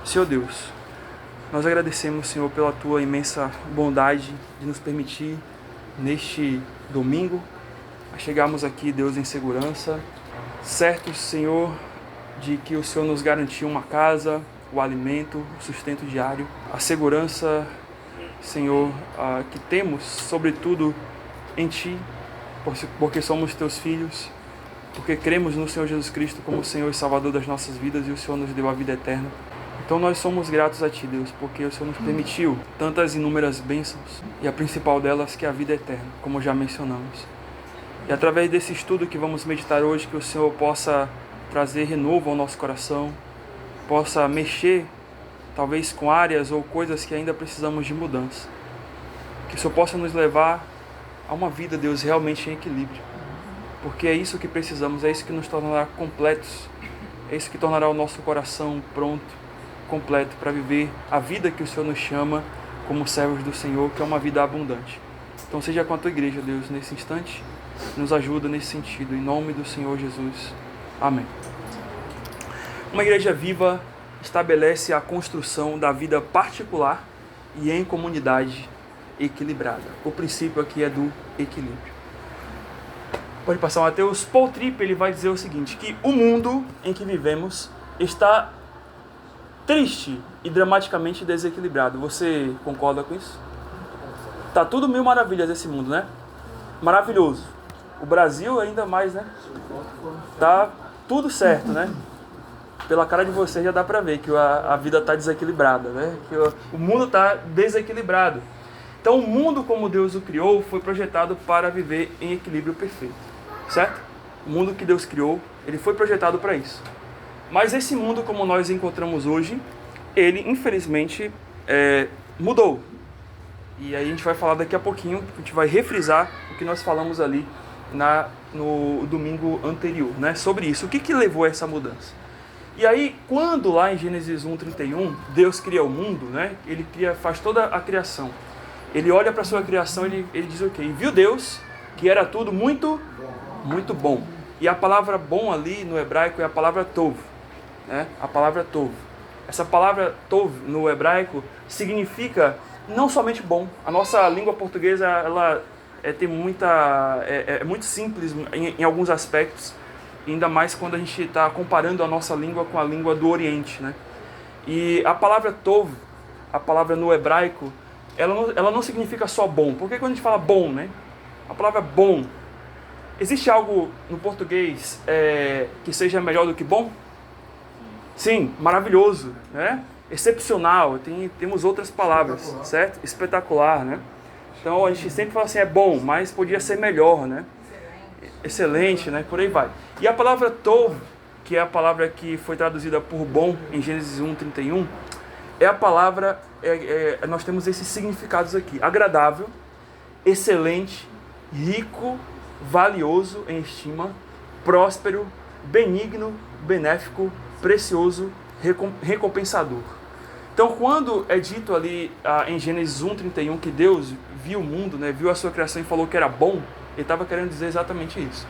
Senhor Deus, nós agradecemos, Senhor, pela Tua imensa bondade de nos permitir, neste domingo, a chegarmos aqui, Deus, em segurança, certos, Senhor, de que o Senhor nos garantiu uma casa, o alimento, o sustento diário, a segurança, Senhor, que temos, sobretudo, em Ti, porque somos Teus filhos, porque cremos no Senhor Jesus Cristo como Senhor e Salvador das nossas vidas, e o Senhor nos deu a vida eterna. Então nós somos gratos a Ti, Deus, porque o Senhor nos permitiu tantas inúmeras bênçãos, e a principal delas que é a vida eterna, como já mencionamos. E através desse estudo que vamos meditar hoje, que o Senhor possa trazer renovo ao nosso coração, possa mexer, talvez com áreas ou coisas que ainda precisamos de mudança. Que o Senhor possa nos levar a uma vida, Deus, realmente em equilíbrio. Porque é isso que precisamos, é isso que nos tornará completos, é isso que tornará o nosso coração pronto, completo, para viver a vida que o Senhor nos chama como servos do Senhor, que é uma vida abundante. Então seja com a Tua igreja, Deus, nesse instante, nos ajuda nesse sentido, em nome do Senhor Jesus. Amém. Uma igreja viva estabelece a construção da vida particular e em comunidade equilibrada. O princípio aqui é do equilíbrio. Pode passar, Mateus. Paul Tripp, ele vai dizer o seguinte, que o mundo em que vivemos está triste e dramaticamente desequilibrado. Você concorda com isso? Tá tudo mil maravilhas esse mundo, né? Maravilhoso. O Brasil ainda mais, né? Tá tudo certo, né? Pela cara de vocês já dá pra ver que a vida tá desequilibrada, né? Que o mundo tá desequilibrado. Então o mundo como Deus o criou foi projetado para viver em equilíbrio perfeito. Certo? O mundo que Deus criou, ele foi projetado para isso. Mas esse mundo como nós encontramos hoje, ele infelizmente mudou. E aí a gente vai falar daqui a pouquinho, a gente vai refrisar o que nós falamos ali no domingo anterior, né? Sobre isso. O que levou a essa mudança? E aí, quando lá em Gênesis 1:31, Deus cria o mundo, né? Ele faz toda a criação. Ele olha para a sua criação, ele diz o quê? E viu Deus que era tudo muito bom. E a palavra bom ali no hebraico é a palavra tov, né? A palavra tov. Essa palavra tov no hebraico significa não somente bom. A nossa língua portuguesa, ela tem é muito simples em alguns aspectos, ainda mais quando a gente está comparando a nossa língua com a língua do Oriente, né? E a palavra tov, a palavra no hebraico, ela não significa só bom. Porque quando a gente fala bom, né? A palavra bom, existe algo no português que seja melhor do que bom? Sim, maravilhoso, né? Excepcional, temos outras palavras, certo? Espetacular, né? Então a gente sempre fala assim, é bom, mas podia ser melhor, né? Excelente, né? Por aí vai. E a palavra tov, que é a palavra que foi traduzida por bom em Gênesis 1:31, é a palavra, nós temos esses significados aqui: agradável, excelente, rico, valioso em estima, próspero, benigno, benéfico, precioso, recompensador. Então, quando é dito ali em Gênesis 1:31 que Deus viu o mundo, né, viu a sua criação e falou que era bom, ele estava querendo dizer exatamente isso.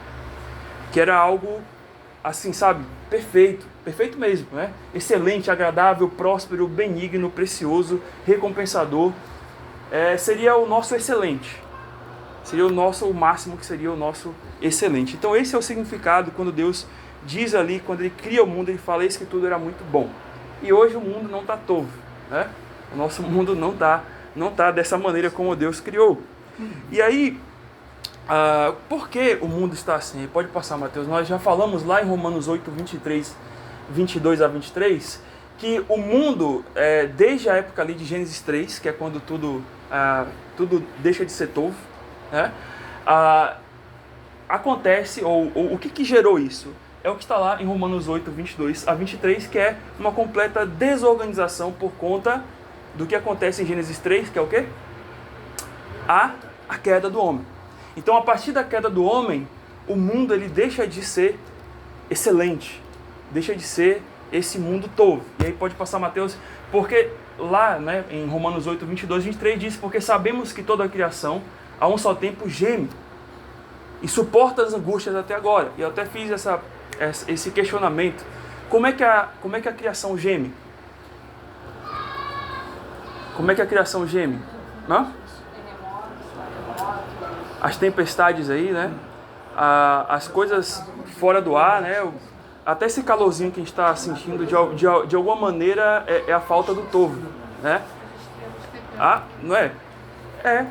Que era algo, assim, sabe, perfeito, perfeito mesmo, né? Excelente, agradável, próspero, benigno, precioso, recompensador. Seria o nosso excelente. Seria o máximo que seria o nosso excelente. Então esse é o significado quando Deus diz ali, quando Ele cria o mundo, Ele fala isso, que tudo era muito bom. E hoje o mundo não está tov, né? O nosso mundo não tá dessa maneira como Deus criou. E aí, por que o mundo está assim? Pode passar, Mateus. Nós já falamos lá em Romanos 8, 22 a 23, que o mundo, desde a época ali de Gênesis 3, que é quando tudo deixa de ser tov, né? Acontece, ou o que gerou isso? É o que está lá em Romanos 8, 22 a 23, que é uma completa desorganização por conta do que acontece em Gênesis 3, que é o quê? A queda do homem. Então, a partir da queda do homem, o mundo ele deixa de ser excelente, deixa de ser esse mundo tov. E aí pode passar, Mateus, porque lá, né, em Romanos 8, 22, 23, diz: porque sabemos que toda a criação, a um só tempo, geme e suporta as angústias até agora. E eu até fiz esse questionamento. Como é que a criação geme? Como é que a criação geme? Não? As tempestades aí, né? As coisas fora do ar, né? Até esse calorzinho que a gente está sentindo, de alguma maneira, é a falta do tovo, né? Não é? É,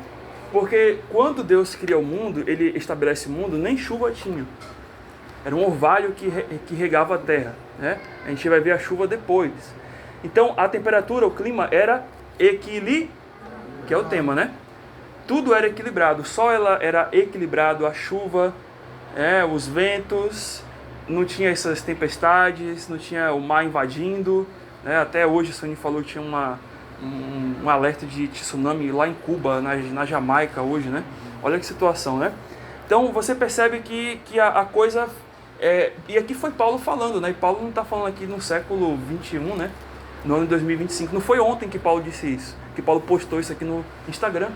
porque quando Deus cria o mundo, Ele estabelece o mundo, nem chuva tinha. Era um orvalho que regava a terra, né? A gente vai ver a chuva depois. Então, a temperatura, o clima era equilibrado, que é o tema, né? Tudo era equilibrado, o sol era equilibrado, a chuva, os ventos, não tinha essas tempestades, não tinha o mar invadindo, né? Até hoje, o Sony falou que tinha um alerta de tsunami lá em Cuba, na Jamaica hoje, né? Olha que situação, né? Então você percebe que a coisa... e aqui foi Paulo falando, né? E Paulo não está falando aqui no século 21, né? No ano de 2025. Não foi ontem que Paulo disse isso, que Paulo postou isso aqui no Instagram,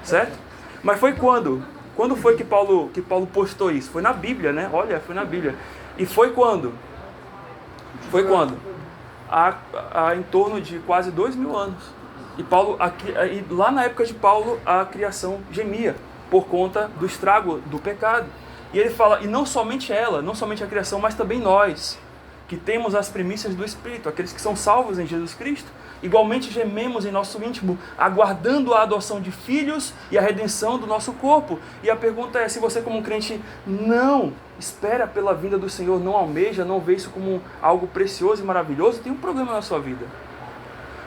certo? Mas foi quando? Quando foi que Paulo postou isso? Foi na Bíblia, né? Olha, foi na Bíblia. E foi quando? Foi quando? Em torno de quase 2000 anos. E lá na época de Paulo, a criação gemia por conta do estrago do pecado. E ele fala, e não somente ela, não somente a criação, mas também nós, que temos as primícias do Espírito, aqueles que são salvos em Jesus Cristo, igualmente gememos em nosso íntimo, aguardando a adoção de filhos e a redenção do nosso corpo. E a pergunta é, se você como um crente não espera pela vinda do Senhor, não almeja, não vê isso como algo precioso e maravilhoso, tem um problema na sua vida.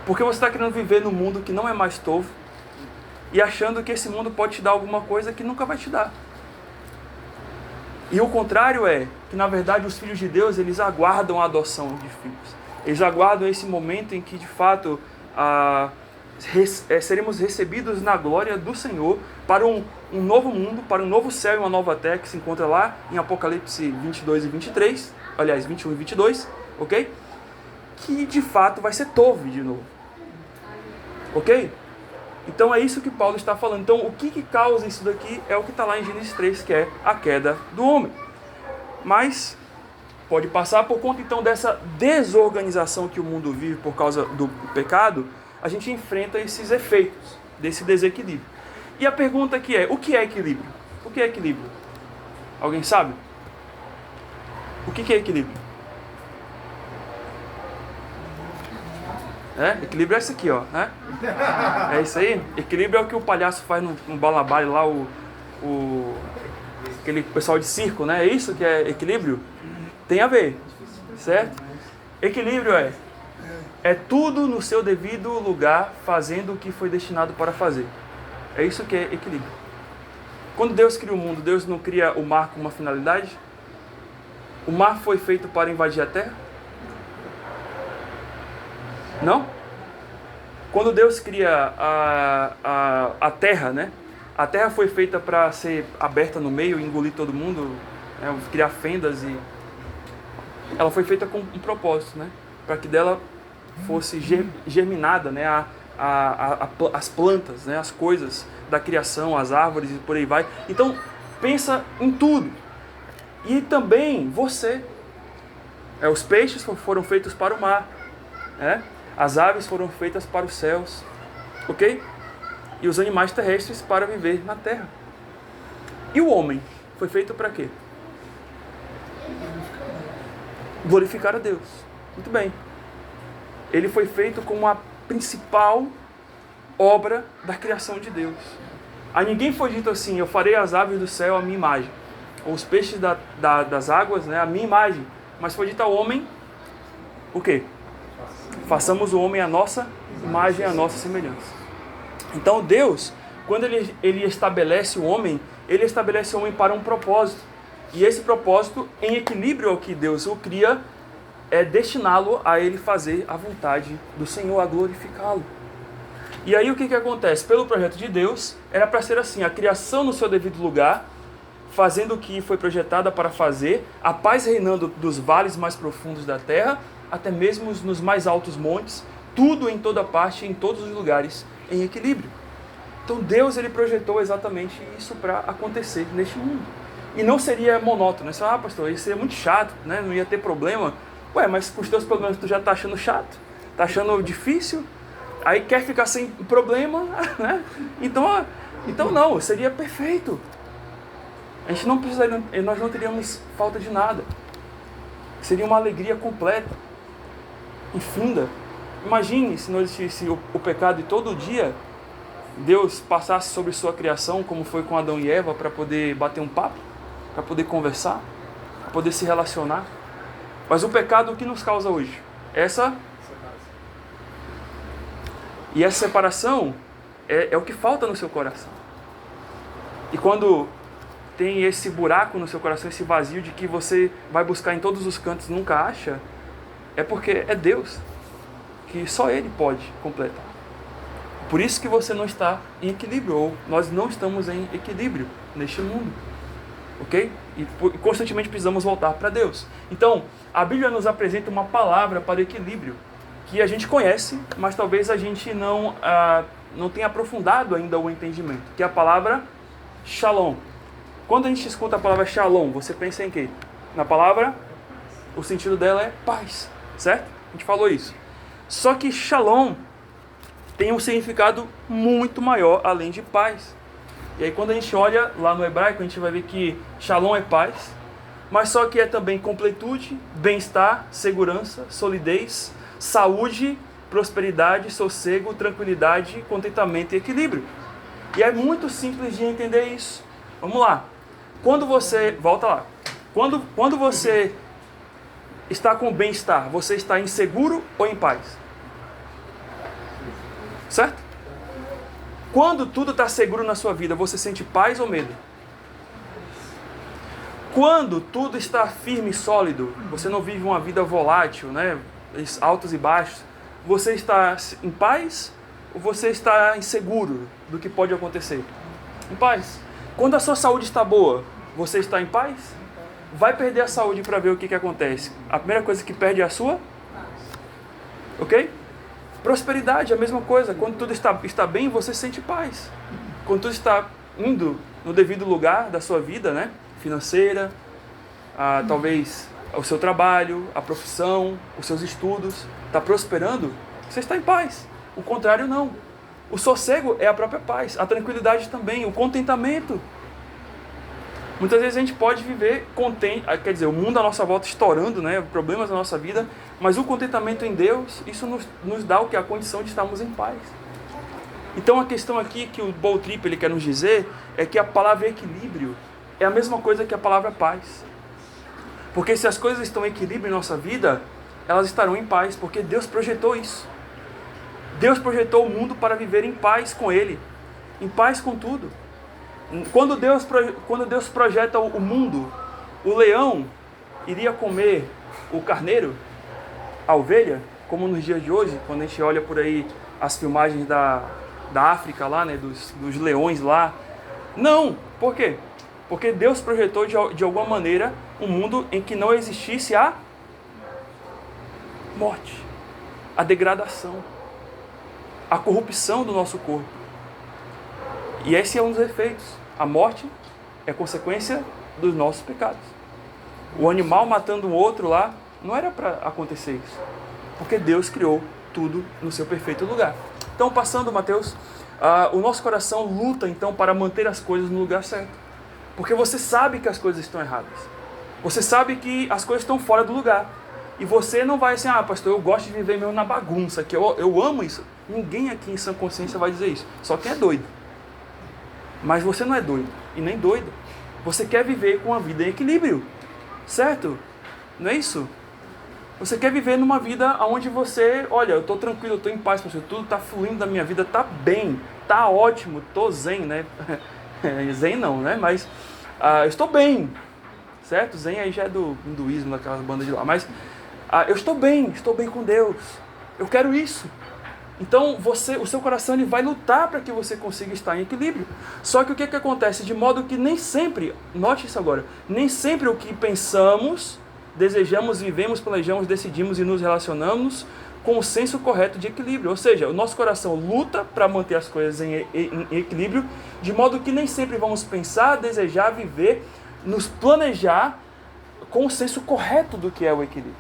Porque você está querendo viver num mundo que não é mais tovo e achando que esse mundo pode te dar alguma coisa que nunca vai te dar. E o contrário é que, na verdade, os filhos de Deus, eles aguardam a adoção de filhos. Eles aguardam esse momento em que, de fato, seremos recebidos na glória do Senhor para um novo mundo, para um novo céu e uma nova terra que se encontra lá em Apocalipse 22 e 23, aliás, 21 e 22, ok? Que, de fato, vai ser Tov de novo. Ok? Então é isso que Paulo está falando. Então o que causa isso daqui é o que está lá em Gênesis 3, que é a queda do homem. Mas pode passar por conta então dessa desorganização que o mundo vive por causa do pecado, a gente enfrenta esses efeitos desse desequilíbrio. E a pergunta aqui é, o que é equilíbrio? O que é equilíbrio? Alguém sabe? O que é equilíbrio? Equilíbrio é isso aqui, ó. É isso aí? Equilíbrio é o que o palhaço faz no balabare lá, aquele pessoal de circo, né? É isso que é equilíbrio? Tem a ver, certo? Equilíbrio é tudo no seu devido lugar, fazendo o que foi destinado para fazer. É isso que é equilíbrio. Quando Deus cria o mundo, Deus não cria o mar com uma finalidade? O mar foi feito para invadir a terra? Não? Quando Deus cria a terra, né? A terra foi feita para ser aberta no meio, engolir todo mundo, criar fendas e... Ela foi feita com um propósito, né? Para que dela fosse germinada, né? As plantas, né? As coisas da criação, as árvores e por aí vai. Então, pensa em tudo. E também você. Os peixes foram feitos para o mar, né? As aves foram feitas para os céus, ok? E os animais terrestres para viver na terra. E o homem foi feito para quê? Glorificar a Deus. Muito bem. Ele foi feito como a principal obra da criação de Deus. A ninguém foi dito assim, eu farei as aves do céu à minha imagem, ou os peixes das águas, né, à minha imagem. Mas foi dito ao homem, o quê? Façamos o homem à nossa imagem, à nossa semelhança. Então Deus, quando ele estabelece o homem, ele estabelece o homem para um propósito. E esse propósito, em equilíbrio ao que Deus o cria, é destiná-lo a ele fazer a vontade do Senhor, a glorificá-lo. E aí o que acontece? Pelo projeto de Deus, era para ser assim, a criação no seu devido lugar, fazendo o que foi projetada para fazer, a paz reinando dos vales mais profundos da terra, até mesmo nos mais altos montes, tudo em toda parte, em todos os lugares, em equilíbrio. Então Deus, ele projetou exatamente isso para acontecer neste mundo. E não seria monótono, né? Pastor, isso seria muito chato, né? Não ia ter problema. Ué, mas com os teus problemas tu já está achando chato? Está achando difícil? Aí quer ficar sem problema, né? Então não, seria perfeito. A gente não precisaria, nós não teríamos falta de nada. Seria uma alegria completa, infinda. Imagine se não existisse o pecado e todo dia Deus passasse sobre sua criação, como foi com Adão e Eva, para poder bater um papo, para poder conversar, para poder se relacionar. Mas o pecado, o que nos causa hoje? Essa separação é o que falta no seu coração. E quando tem esse buraco no seu coração, esse vazio de que você vai buscar em todos os cantos e nunca acha, é porque é Deus, que só Ele pode completar. Por isso que você não está em equilíbrio, ou nós não estamos em equilíbrio neste mundo, ok? E constantemente precisamos voltar para Deus. Então, a Bíblia nos apresenta uma palavra para equilíbrio, que a gente conhece, mas talvez a gente não tenha aprofundado ainda o entendimento, que é a palavra Shalom. Quando a gente escuta a palavra Shalom, você pensa em quê? Na palavra, o sentido dela é paz, certo? A gente falou isso. Só que Shalom tem um significado muito maior além de paz. E aí quando a gente olha lá no hebraico, a gente vai ver que Shalom é paz, mas só que é também completude, bem-estar, segurança, solidez, saúde, prosperidade, sossego, tranquilidade, contentamento e equilíbrio. E é muito simples de entender isso. Vamos lá. Quando você... Volta lá. Quando você está com bem-estar, você está inseguro ou em paz? Certo? Quando tudo está seguro na sua vida, você sente paz ou medo? Quando tudo está firme e sólido, você não vive uma vida volátil, né? Altos e baixos, você está em paz ou você está inseguro do que pode acontecer? Em paz. Quando a sua saúde está boa, você está em paz? Vai perder a saúde para ver o que acontece. A primeira coisa que perde é a sua? Ok? Prosperidade, a mesma coisa. Quando tudo está bem, você sente paz. Quando tudo está indo no devido lugar da sua vida, né? Financeira, talvez o seu trabalho, a profissão, os seus estudos, está prosperando, você está em paz. O contrário não. O sossego é a própria paz, a tranquilidade também, o contentamento. Muitas vezes a gente pode viver contente, quer dizer, o mundo à nossa volta estourando, né, problemas na nossa vida, mas o contentamento em Deus, isso nos dá o que? A condição de estarmos em paz. Então a questão aqui que o Paul Tripp ele quer nos dizer é que a palavra equilíbrio é a mesma coisa que a palavra paz. Porque se as coisas estão em equilíbrio em nossa vida, elas estarão em paz, porque Deus projetou isso. Deus projetou o mundo para viver em paz com Ele, em paz com tudo. Quando Deus projeta o mundo, o leão iria comer o carneiro, a ovelha, como nos dias de hoje, quando a gente olha por aí as filmagens da África lá, né, dos leões lá. Não, por quê? Porque Deus projetou de alguma maneira um mundo em que não existisse a morte, a degradação, a corrupção do nosso corpo. E esse é um dos efeitos. A morte é consequência dos nossos pecados. O animal matando um outro lá, não era para acontecer isso. Porque Deus criou tudo no seu perfeito lugar. Então, passando, Mateus, o nosso coração luta, então, para manter as coisas no lugar certo. Porque você sabe que as coisas estão erradas. Você sabe que as coisas estão fora do lugar. E você não vai assim, pastor, eu gosto de viver mesmo na bagunça, que eu amo isso. Ninguém aqui em sã consciência vai dizer isso. Só quem é doido. Mas você não é doido e nem doida. Você quer viver com uma vida em equilíbrio, certo? Não é isso? Você quer viver numa vida onde você, olha, eu estou tranquilo, eu estou em paz, pastor, tudo está fluindo da minha vida, está bem, está ótimo, estou zen, né? Zen não, né? Mas eu estou bem, certo? Zen aí já é do hinduísmo, daquelas bandas de lá. Mas eu estou bem com Deus. Eu quero isso. Então, o seu coração ele vai lutar para que você consiga estar em equilíbrio. Só que o que acontece? De modo que nem sempre, note isso agora, nem sempre o que pensamos, desejamos, vivemos, planejamos, decidimos e nos relacionamos com o senso correto de equilíbrio. Ou seja, o nosso coração luta para manter as coisas em equilíbrio, de modo que nem sempre vamos pensar, desejar, viver, nos planejar com o senso correto do que é o equilíbrio.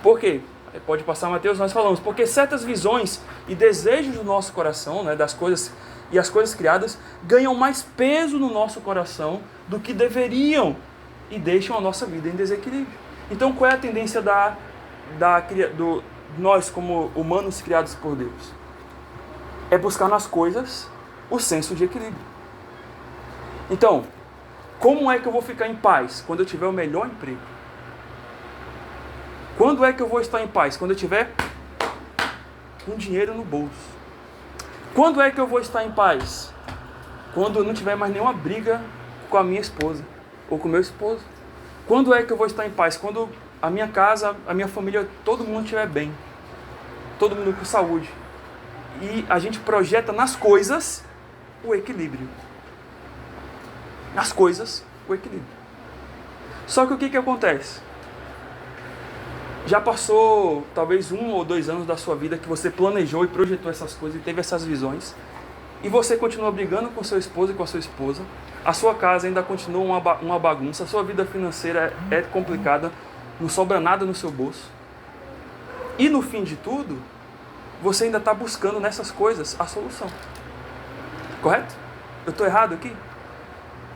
Por quê? pode passar Mateus, nós falamos, porque certas visões e desejos do nosso coração, né, das coisas e as coisas criadas, ganham mais peso no nosso coração do que deveriam e deixam a nossa vida em desequilíbrio. Então, qual é a tendência nós como humanos criados por Deus? É buscar nas coisas o senso de equilíbrio. Então, como é que eu vou ficar em paz? Quando eu tiver o melhor emprego. Quando é que eu vou estar em paz? Quando eu tiver com dinheiro no bolso. Quando é que eu vou estar em paz? Quando eu não tiver mais nenhuma briga com a minha esposa ou com o meu esposo. Quando é que eu vou estar em paz? Quando a minha casa, a minha família, todo mundo estiver bem. Todo mundo com saúde. E a gente projeta nas coisas o equilíbrio. Nas coisas, o equilíbrio. Só que o que acontece? Já passou talvez 1 ou 2 anos da sua vida que você planejou e projetou essas coisas e teve essas visões. E você continua brigando com seu esposo e com a sua esposa. A sua casa ainda continua uma bagunça. A sua vida financeira é complicada. Não sobra nada no seu bolso. E no fim de tudo, você ainda está buscando nessas coisas a solução. Correto? Eu estou errado aqui?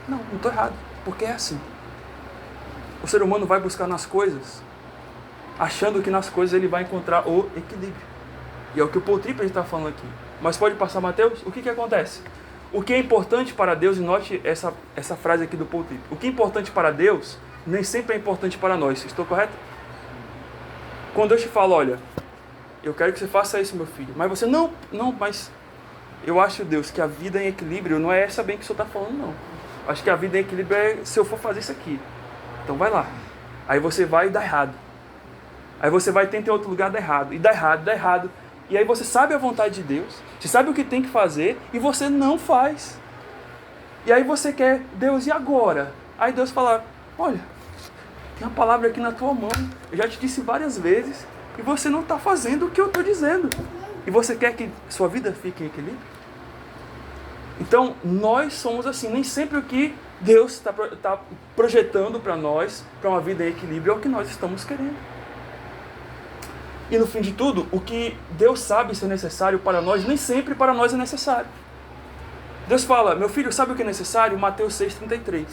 Não estou errado. Porque é assim. O ser humano vai buscar nas coisas, achando que nas coisas ele vai encontrar o equilíbrio. E é o que o Paul Tripp está falando aqui. Mas pode passar, Mateus? O que acontece? O que é importante para Deus, e note essa frase aqui do Paul Tripp. O que é importante para Deus, nem sempre é importante para nós. Estou correto? Quando Deus te fala, olha, eu quero que você faça isso, meu filho. Mas você, mas eu acho, Deus, que a vida em equilíbrio não é essa bem que o Senhor está falando, não. Acho que a vida em equilíbrio é se eu for fazer isso aqui. Então vai lá. Aí você vai e dá errado. Aí você vai tentar em outro lugar, dá errado. E dá errado, dá errado. E aí você sabe a vontade de Deus. Você sabe o que tem que fazer e você não faz. E aí você quer, Deus, e agora? Aí Deus fala, olha, tem uma palavra aqui na tua mão. Eu já te disse várias vezes. E você não está fazendo o que eu estou dizendo. E você quer que sua vida fique em equilíbrio? Então, nós somos assim. Nem sempre o que Deus está projetando para nós, para uma vida em equilíbrio, é o que nós estamos querendo. E no fim de tudo, o que Deus sabe ser necessário para nós, nem sempre para nós é necessário. Deus fala, meu filho, sabe o que é necessário? Mateus 6,33.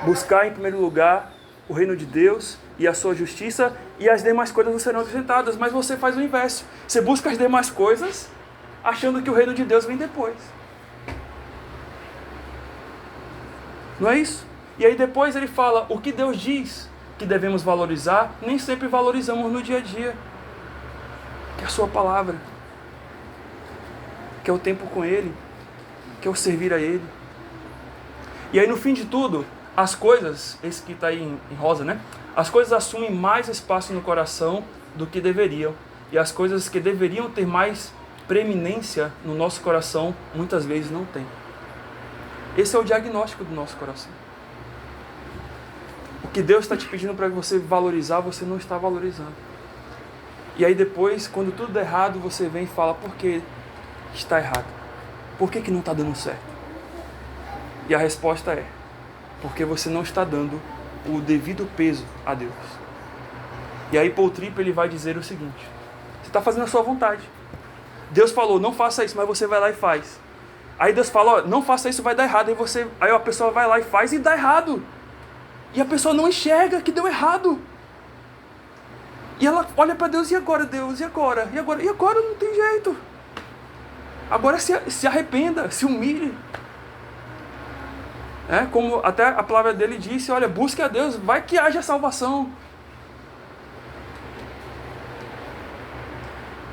Buscar em primeiro lugar o reino de Deus e a sua justiça, e as demais coisas não serão acrescentadas. Mas você faz o inverso. Você busca as demais coisas, achando que o reino de Deus vem depois. Não é isso? E aí depois ele fala, o que Deus diz que devemos valorizar, nem sempre valorizamos no dia a dia. Que é a sua palavra. Que é o tempo com Ele. Que é o servir a Ele. E aí no fim de tudo, as coisas, esse que está aí em rosa, né? As coisas assumem mais espaço no coração do que deveriam. E as coisas que deveriam ter mais preeminência no nosso coração, muitas vezes não tem. Esse é o diagnóstico do nosso coração. O que Deus está te pedindo para você valorizar, você não está valorizando. E aí depois, quando tudo der errado, você vem e fala, por que está errado? Por que não está dando certo? E a resposta é, porque você não está dando o devido peso a Deus. E aí Paul Tripp ele vai dizer o seguinte, você está fazendo a sua vontade. Deus falou, não faça isso, mas você vai lá e faz. Aí Deus fala, ó, não faça isso, vai dar errado. Aí a pessoa vai lá e faz e dá errado. E a pessoa não enxerga que deu errado. E ela olha para Deus, e agora, Deus? E agora? E agora? E agora não tem jeito. Agora se arrependa, se humilhe. Como até a palavra dele disse, olha, busque a Deus, vai que haja salvação.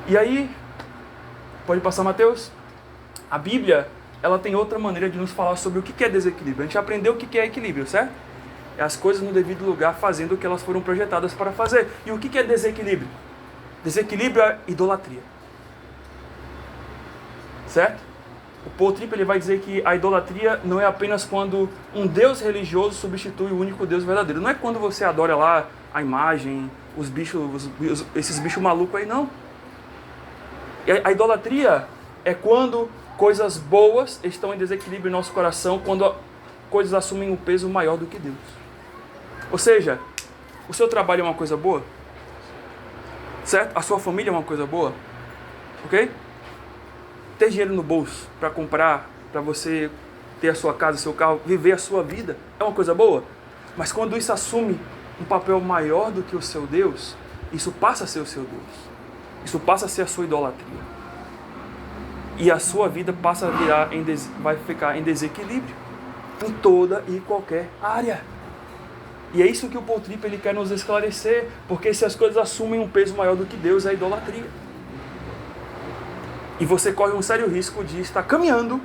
E aí, pode passar, Mateus? A Bíblia, ela tem outra maneira de nos falar sobre o que é desequilíbrio. A gente aprendeu o que é equilíbrio, certo? É as coisas no devido lugar fazendo o que elas foram projetadas para fazer. E o que é desequilíbrio? Desequilíbrio é idolatria. Certo? O Paul Tripp ele vai dizer que a idolatria não é apenas quando um Deus religioso substitui o único Deus verdadeiro. Não é quando você adora lá a imagem, os bichos, esses bichos malucos aí, não. A idolatria é quando coisas boas estão em desequilíbrio em nosso coração, quando coisas assumem um peso maior do que Deus. Ou seja, o seu trabalho é uma coisa boa? Certo? A sua família é uma coisa boa. Ok? Ter dinheiro no bolso para comprar, para você ter a sua casa, seu carro, viver a sua vida, é uma coisa boa. Mas quando isso assume um papel maior do que o seu Deus, isso passa a ser o seu Deus. Isso passa a ser a sua idolatria. E a sua vida passa a virar vai ficar em desequilíbrio em toda e qualquer área. E é isso que o Paul Tripp ele quer nos esclarecer, porque se as coisas assumem um peso maior do que Deus, é a idolatria. E você corre um sério risco de estar caminhando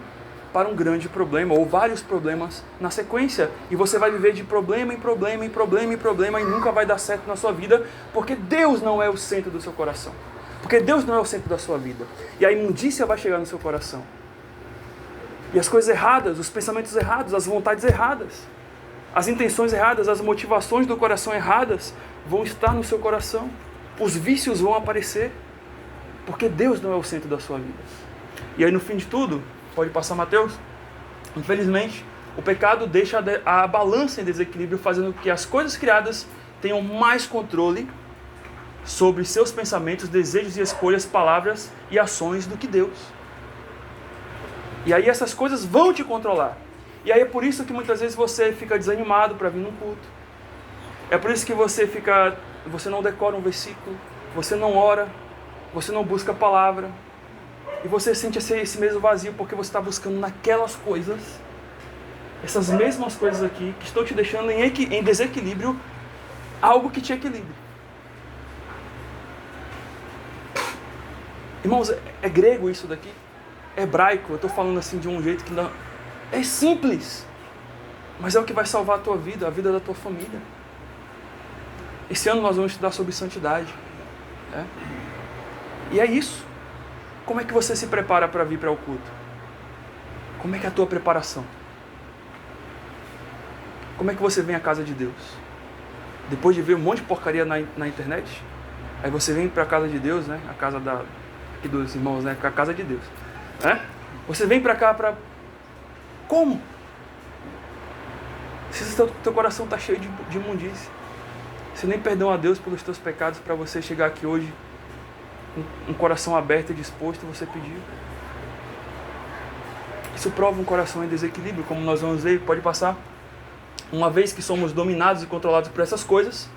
para um grande problema, ou vários problemas na sequência. E você vai viver de problema em problema, em problema em problema, e nunca vai dar certo na sua vida, porque Deus não é o centro do seu coração. Porque Deus não é o centro da sua vida. E a imundícia vai chegar no seu coração. E as coisas erradas, os pensamentos errados, as vontades erradas, as intenções erradas, as motivações do coração erradas vão estar no seu coração. Os vícios vão aparecer. Porque Deus não é o centro da sua vida. E aí no fim de tudo, pode passar Mateus, infelizmente, o pecado deixa a balança em desequilíbrio, fazendo com que as coisas criadas tenham mais controle sobre seus pensamentos, desejos e escolhas, palavras e ações do que Deus. E aí essas coisas vão te controlar. E aí é por isso que muitas vezes você fica desanimado para vir num culto. É por isso que você não decora um versículo, você não ora, você não busca a palavra, e você sente esse mesmo vazio, porque você está buscando naquelas coisas, essas mesmas coisas aqui, que estão te deixando em desequilíbrio, algo que te equilibre. Irmãos, é grego isso daqui? É hebraico, eu estou falando assim de um jeito que não... É simples, mas é o que vai salvar a tua vida, a vida da tua família. Esse ano nós vamos estudar sobre santidade. Né? E é isso. Como é que você se prepara para vir para o culto? Como é que é a tua preparação? Como é que você vem à casa de Deus? Depois de ver um monte de porcaria na internet, aí você vem para a casa de Deus, né? A casa aqui dos irmãos, né? A casa de Deus. Né? Você vem para cá para... Como? Se o teu coração está cheio de imundície. Você nem perdão a Deus pelos teus pecados para você chegar aqui hoje um coração aberto e disposto, você pediu. Isso prova um coração em desequilíbrio, como nós vamos ver, pode passar. Uma vez que somos dominados e controlados por essas coisas,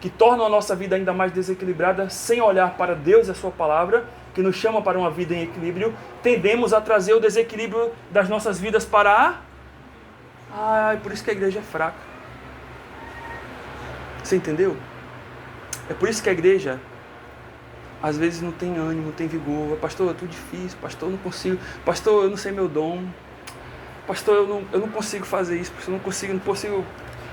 que tornam a nossa vida ainda mais desequilibrada, sem olhar para Deus e a sua palavra, que nos chama para uma vida em equilíbrio, tendemos a trazer o desequilíbrio das nossas vidas para por isso que a igreja é fraca. Você entendeu? É por isso que a igreja às vezes não tem ânimo, não tem vigor. Pastor, é tudo difícil. Pastor, eu não consigo. Pastor, eu não sei meu dom. Pastor, eu não consigo fazer isso. Pastor, eu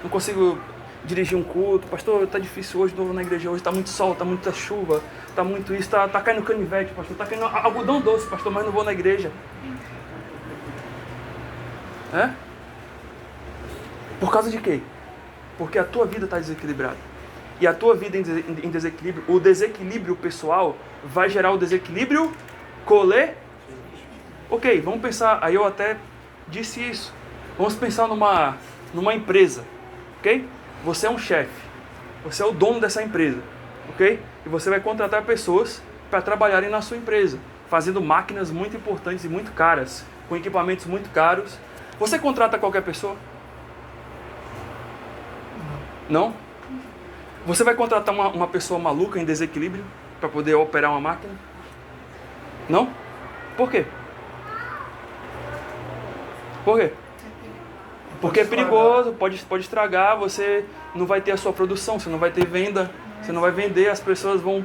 não consigo dirigir um culto. Pastor, está difícil hoje, novo na igreja hoje. Está muito sol, está muita chuva. Está muito isso, está caindo canivete, pastor. Está caindo algodão doce, pastor, mas não vou na igreja. É? Por causa de quê? Porque a tua vida está desequilibrada. E a tua vida em desequilíbrio, o desequilíbrio pessoal vai gerar o desequilíbrio coletivo. Ok, vamos pensar, aí eu até disse isso. Vamos pensar numa empresa, ok? Você é um chefe, você é o dono dessa empresa, ok? E você vai contratar pessoas para trabalharem na sua empresa, fazendo máquinas muito importantes e muito caras, com equipamentos muito caros. Você contrata qualquer pessoa? Não? Você vai contratar uma pessoa maluca em desequilíbrio para poder operar uma máquina? Não? Por quê? Por quê? Porque é perigoso, pode estragar, você não vai ter a sua produção, você não vai ter venda, você não vai vender, as pessoas vão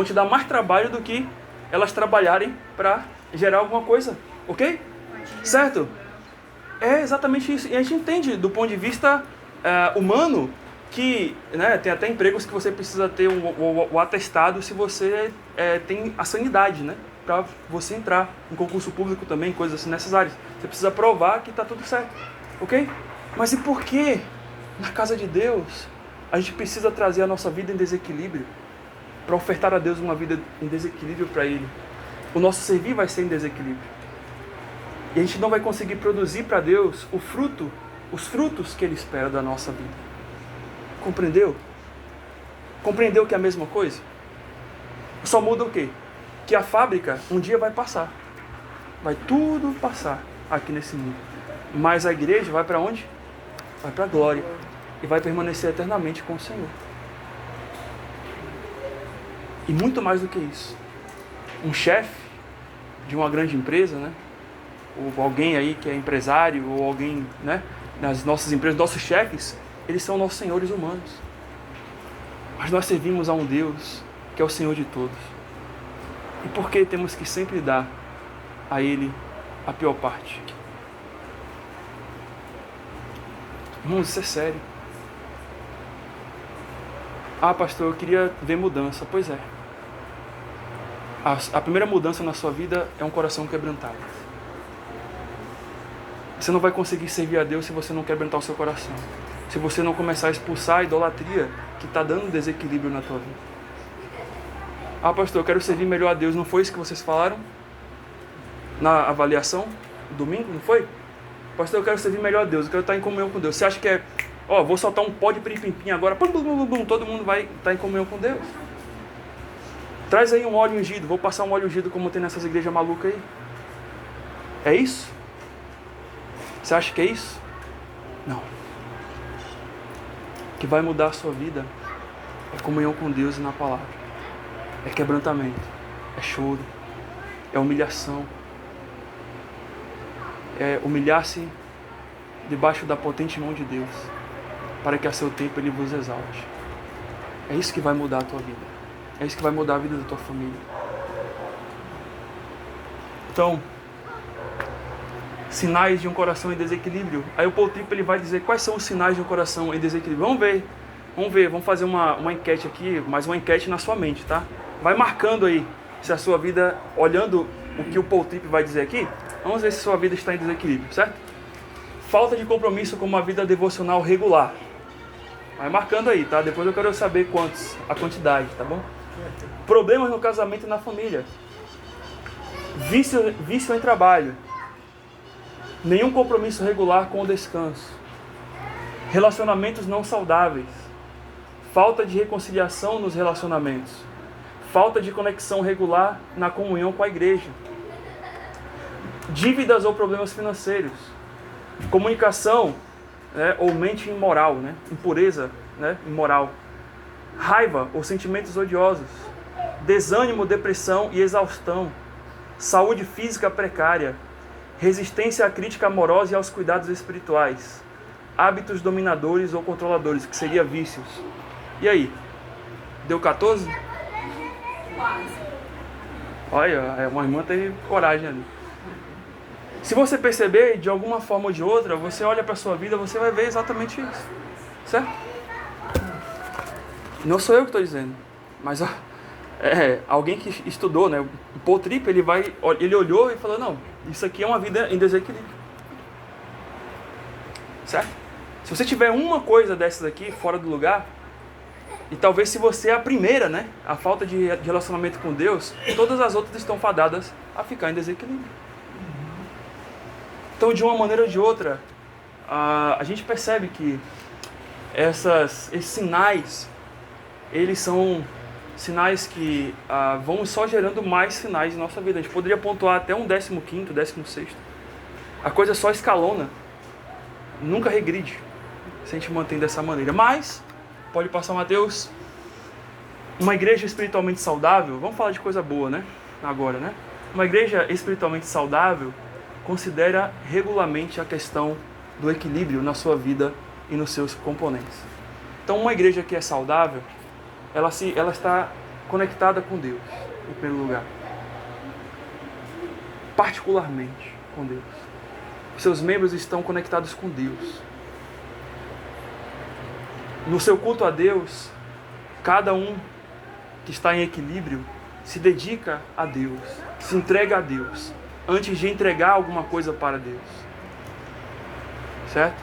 te dar mais trabalho do que elas trabalharem para gerar alguma coisa, ok? Certo? É exatamente isso. E a gente entende do ponto de vista humano que, né, tem até empregos que você precisa ter o atestado se você tem a sanidade, né? Para você entrar em concurso público também, coisas assim nessas áreas. Você precisa provar que está tudo certo, ok? Mas e por que na casa de Deus a gente precisa trazer a nossa vida em desequilíbrio para ofertar a Deus uma vida em desequilíbrio para Ele? O nosso servir vai ser em desequilíbrio. E a gente não vai conseguir produzir para Deus os frutos que Ele espera da nossa vida. Compreendeu? Compreendeu que é a mesma coisa? Só muda o quê? Que a fábrica um dia vai passar. Vai tudo passar aqui nesse mundo. Mas a igreja vai para onde? Vai para a glória. E vai permanecer eternamente com o Senhor. E muito mais do que isso. Um chefe de uma grande empresa, né? Ou alguém aí que é empresário, ou alguém, né? Nas nossas empresas, nossos chefes, eles são nossos senhores humanos. Mas nós servimos a um Deus que é o Senhor de todos. E por que temos que sempre dar a Ele a pior parte? Irmãos, isso é sério. Ah, pastor, eu queria ver mudança. Pois é. A primeira mudança na sua vida é um coração quebrantado. Você não vai conseguir servir a Deus se você não quebrantar o seu coração. Se você não começar a expulsar a idolatria que está dando desequilíbrio na tua vida. Ah, pastor, eu quero servir melhor a Deus. Não foi isso que vocês falaram na avaliação? Domingo, não foi? Pastor, eu quero servir melhor a Deus. Eu quero estar em comunhão com Deus. Você acha que é... vou soltar um pó de piripimpim agora. Todo mundo vai estar em comunhão com Deus. Traz aí um óleo ungido. Vou passar um óleo ungido como tem nessas igrejas malucas aí. É isso? Você acha que é isso? Não. O que vai mudar a sua vida é comunhão com Deus e na palavra. É quebrantamento. É choro. É humilhação. É humilhar-se debaixo da potente mão de Deus, para que a seu tempo Ele vos exalte. É isso que vai mudar a tua vida. É isso que vai mudar a vida da tua família. Então, sinais de um coração em desequilíbrio. Aí o Paul Tripp ele vai dizer quais são os sinais de um coração em desequilíbrio. Vamos fazer uma enquete aqui, mais uma enquete na sua mente, tá? Vai marcando aí se a sua vida, olhando o que o Paul Tripp vai dizer aqui, vamos ver se a sua vida está em desequilíbrio, certo? Falta de compromisso com uma vida devocional regular. Vai marcando aí, tá? Depois eu quero saber quantos, a quantidade, tá bom? Problemas no casamento e na família. Vício em trabalho. Nenhum compromisso regular com o descanso. Relacionamentos não saudáveis. Falta de reconciliação nos relacionamentos. Falta de conexão regular na comunhão com a igreja. Dívidas ou problemas financeiros. Comunicação, né, ou mente imoral, né? Impureza, né, imoral. Raiva ou sentimentos odiosos. Desânimo, depressão e exaustão. Saúde física precária. Resistência à crítica amorosa e aos cuidados espirituais. Hábitos dominadores ou controladores, que seria vícios. E aí? Deu 14? Olha, uma irmã teve coragem ali. Se você perceber, de alguma forma ou de outra, você olha para a sua vida, você vai ver exatamente isso. Certo? Não sou eu que estou dizendo, mas alguém que estudou, né? O Paul Tripp, ele olhou e falou, não, isso aqui é uma vida em desequilíbrio. Certo? Se você tiver uma coisa dessas aqui fora do lugar, e talvez se você é a primeira, né? A falta de relacionamento com Deus, todas as outras estão fadadas a ficar em desequilíbrio. Então, de uma maneira ou de outra, a gente percebe que esses sinais, eles são sinais que vão só gerando mais sinais em nossa vida. A gente poderia pontuar até um 15º, 16º. A coisa só escalona, nunca regride, se a gente mantém dessa maneira. Mas, pode passar, Mateus, uma igreja espiritualmente saudável, vamos falar de coisa boa, né? Agora, né? Uma igreja espiritualmente saudável considera regularmente a questão do equilíbrio na sua vida e nos seus componentes. Então, uma igreja que é saudável, ela está conectada com Deus, em primeiro lugar. Particularmente com Deus. Seus membros estão conectados com Deus. No seu culto a Deus, cada um que está em equilíbrio se dedica a Deus, se entrega a Deus, antes de entregar alguma coisa para Deus. Certo?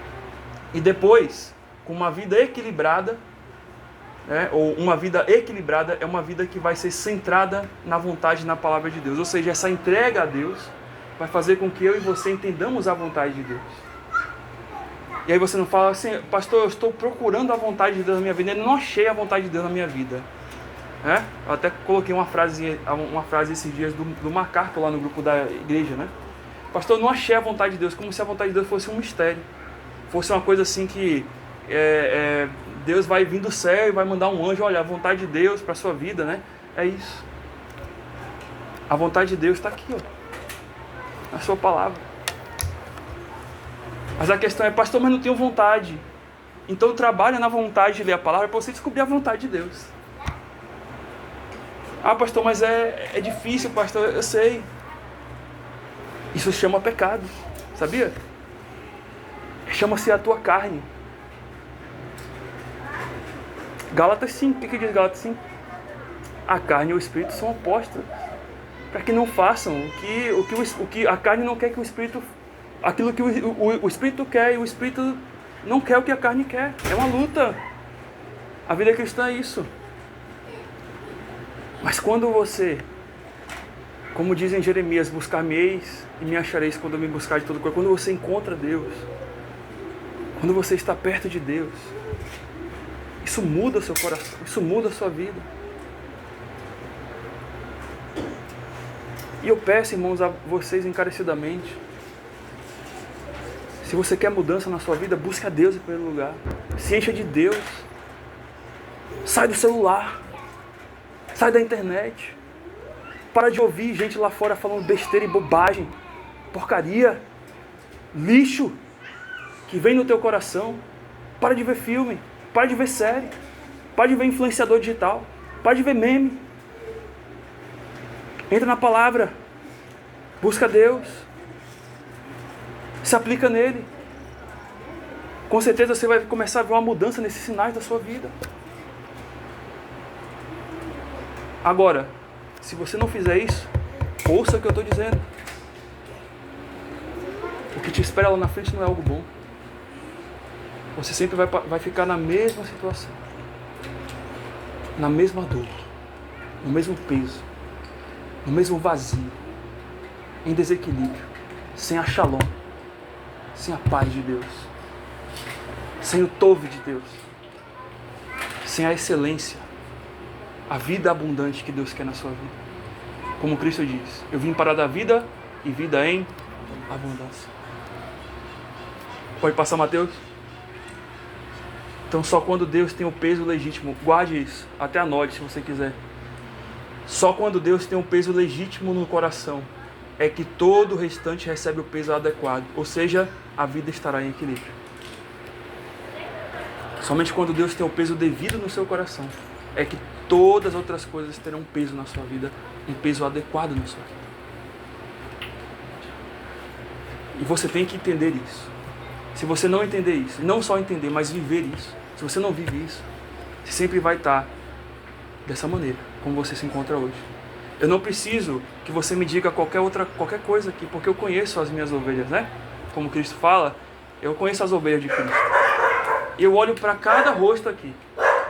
E depois, com uma vida equilibrada, ou uma vida equilibrada é uma vida que vai ser centrada na vontade e na palavra de Deus. Ou seja, essa entrega a Deus vai fazer com que eu e você entendamos a vontade de Deus. E aí você não fala assim, pastor, eu estou procurando a vontade de Deus na minha vida, eu não achei a vontade de Deus na minha vida. Eu até coloquei uma frase esses dias do Macarpo lá no grupo da igreja, né? Pastor, eu não achei a vontade de Deus, como se a vontade de Deus fosse um mistério. Fosse uma coisa assim que Deus vai vir do céu e vai mandar um anjo, olha, a vontade de Deus para a sua vida, né? É isso. A vontade de Deus está aqui, ó, na sua palavra. Mas a questão é, pastor, mas não tenho vontade. Então trabalha na vontade de ler a palavra para você descobrir a vontade de Deus. Ah, pastor, mas é difícil, pastor, eu sei. Isso se chama pecado, sabia? Chama-se a tua carne. Gálatas 5, o que diz Gálatas 5? A carne e o espírito são opostos, para que não façam o que a carne não quer que o espírito, aquilo que o espírito quer, e o espírito não quer o que a carne quer. É uma luta. A vida cristã é isso. Mas quando você, como diz em Jeremias, buscar-me-eis e me achareis quando eu me buscar de todo o corpo, quando você encontra Deus, quando você está perto de Deus, isso muda o seu coração, isso muda a sua vida. E eu peço, irmãos, a vocês encarecidamente, se você quer mudança na sua vida, busque a Deus em primeiro lugar. Se encha de Deus. Sai do celular. Sai da internet. Para de ouvir gente lá fora falando besteira e bobagem, porcaria, lixo que vem no teu coração. Para de ver filme. Para de ver série. Para de ver influenciador digital. Para de ver meme. Entra na palavra. Busca Deus. Se aplica nele. Com certeza você vai começar a ver uma mudança nesses sinais da sua vida. Agora, se você não fizer isso, ouça o que eu estou dizendo. O que te espera lá na frente não é algo bom. Você sempre vai ficar na mesma situação. Na mesma dor. No mesmo peso. No mesmo vazio. Em desequilíbrio. Sem a shalom. Sem a paz de Deus. Sem o tove de Deus. Sem a excelência. A vida abundante que Deus quer na sua vida. Como Cristo diz, eu vim para dar vida e vida em abundância. Pode passar, Mateus? Então só quando Deus tem o peso legítimo, guarde isso, até anote se você quiser. Só quando Deus tem um peso legítimo no coração, é que todo o restante recebe o peso adequado. Ou seja, a vida estará em equilíbrio. Somente quando Deus tem o peso devido no seu coração, é que todas as outras coisas terão um peso na sua vida, um peso adequado na sua vida. E você tem que entender isso. Se você não entender isso, não só entender, mas viver isso, se você não vive isso, você sempre vai estar dessa maneira, como você se encontra hoje. Eu não preciso que você me diga qualquer coisa aqui, porque eu conheço as minhas ovelhas, né? Como Cristo fala, eu conheço as ovelhas de Cristo. Eu olho para cada rosto aqui.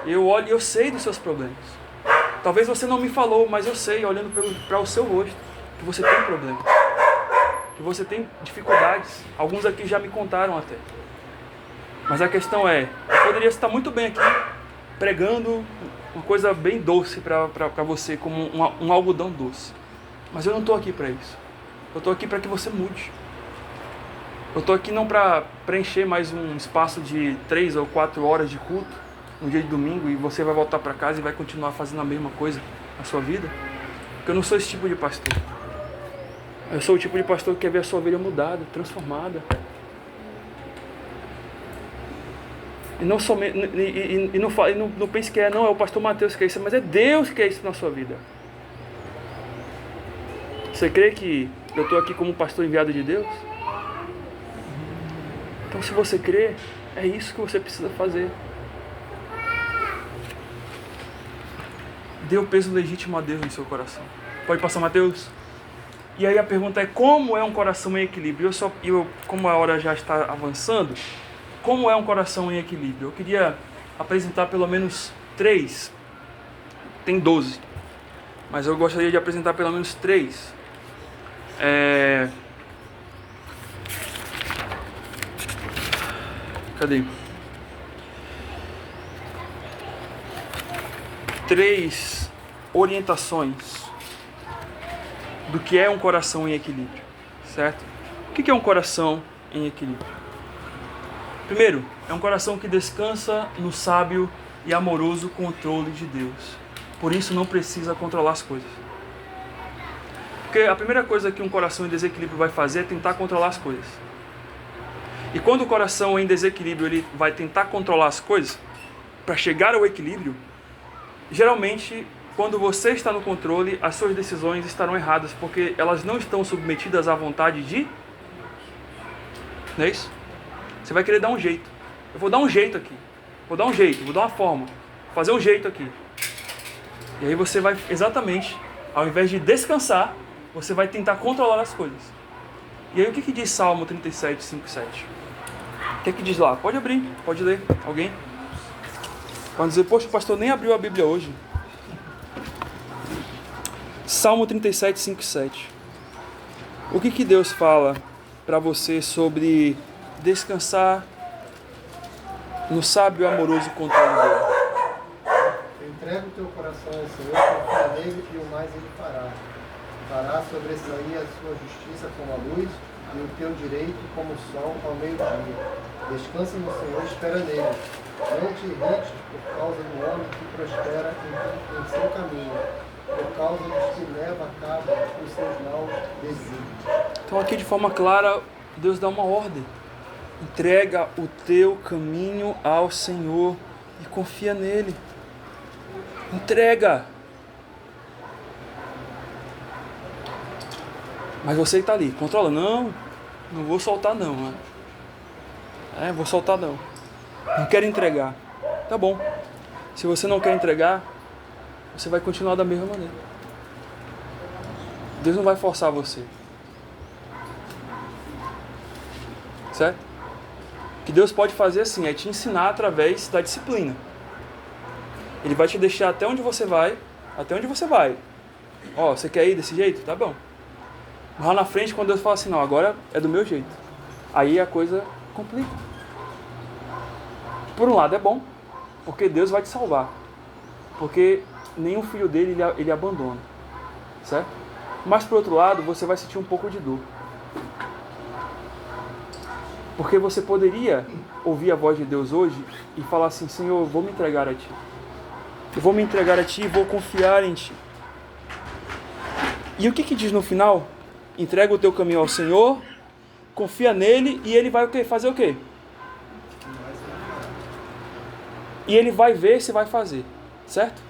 Eu olho e eu sei dos seus problemas. Talvez você não me falou, mas eu sei, olhando para o seu rosto, que você tem problemas. Que você tem dificuldades. Alguns aqui já me contaram até. Mas a questão é, eu poderia estar muito bem aqui, pregando uma coisa bem doce para você, como um algodão doce. Mas eu não estou aqui para isso. Eu estou aqui para que você mude. Eu estou aqui não para preencher mais um espaço de 3 ou 4 horas de culto, no dia de domingo, e você vai voltar para casa e vai continuar fazendo a mesma coisa na sua vida. Porque eu não sou esse tipo de pastor. Eu sou o tipo de pastor que quer ver a sua ovelha mudada, transformada. E não somente, não pense que não é o pastor Mateus que quer isso, mas é Deus que quer isso na sua vida. Você crê que eu estou aqui como pastor enviado de Deus? Então, se você crê, é isso que você precisa fazer. Dê o peso legítimo a Deus no seu coração. Pode passar, Mateus? E aí a pergunta é, como é um coração em equilíbrio? Como a hora já está avançando, como é um coração em equilíbrio? Eu queria apresentar pelo menos 3. Tem 12. Mas eu gostaria de apresentar pelo menos 3. Cadê? 3 orientações do que é um coração em equilíbrio, certo? O que é um coração em equilíbrio? Primeiro, é um coração que descansa no sábio e amoroso controle de Deus. Por isso não precisa controlar as coisas. Porque a primeira coisa que um coração em desequilíbrio vai fazer é tentar controlar as coisas. E quando o coração em desequilíbrio ele vai tentar controlar as coisas, para chegar ao equilíbrio, geralmente, quando você está no controle, as suas decisões estarão erradas, porque elas não estão submetidas à vontade de... Não é isso? Você vai querer dar um jeito. Eu vou dar um jeito aqui. Vou dar um jeito, vou dar uma forma. Vou fazer um jeito aqui. E aí você vai, exatamente, ao invés de descansar, você vai tentar controlar as coisas. E aí o que diz Salmo 37, 5, 7? O que diz lá? Pode abrir, pode ler. Alguém? Pode dizer, poxa, o pastor nem abriu a Bíblia hoje. Salmo 37, 5, 7. O que Deus fala para você sobre descansar no sábio e amoroso controle dele? Entrega o teu coração ao Senhor, confia nele e o mais ele fará. Fará sobressair a sua justiça como a luz e o teu direito como o sol ao meio-dia. Descansa no Senhor e espera nele. Não te irrites por causa do homem que prospera em seu caminho, por causa dos que leva a cabo os seus maus desígnios. Então aqui de forma clara, Deus dá uma ordem. Entrega o teu caminho ao Senhor e confia nele. Entrega. Mas você que está ali, controla. Não vou soltar não. Vou soltar não. Não quero entregar. Tá bom. Se você não quer entregar, você vai continuar da mesma maneira. Deus não vai forçar você. Certo? O que Deus pode fazer assim é te ensinar através da disciplina. Ele vai te deixar até onde você vai. Ó, você quer ir desse jeito? Tá bom. Mas lá na frente, quando Deus fala assim, não, agora é do meu jeito. Aí a coisa complica. Por um lado é bom, porque Deus vai te salvar. Porque nenhum filho dele ele abandona. Certo? Mas por outro lado, você vai sentir um pouco de dor. Porque você poderia ouvir a voz de Deus hoje e falar assim, Senhor, eu vou me entregar a Ti. Eu vou me entregar a Ti e vou confiar em Ti. E o que diz no final? Entrega o teu caminho ao Senhor, confia nele e ele vai fazer o quê? E ele vai ver se vai fazer, certo?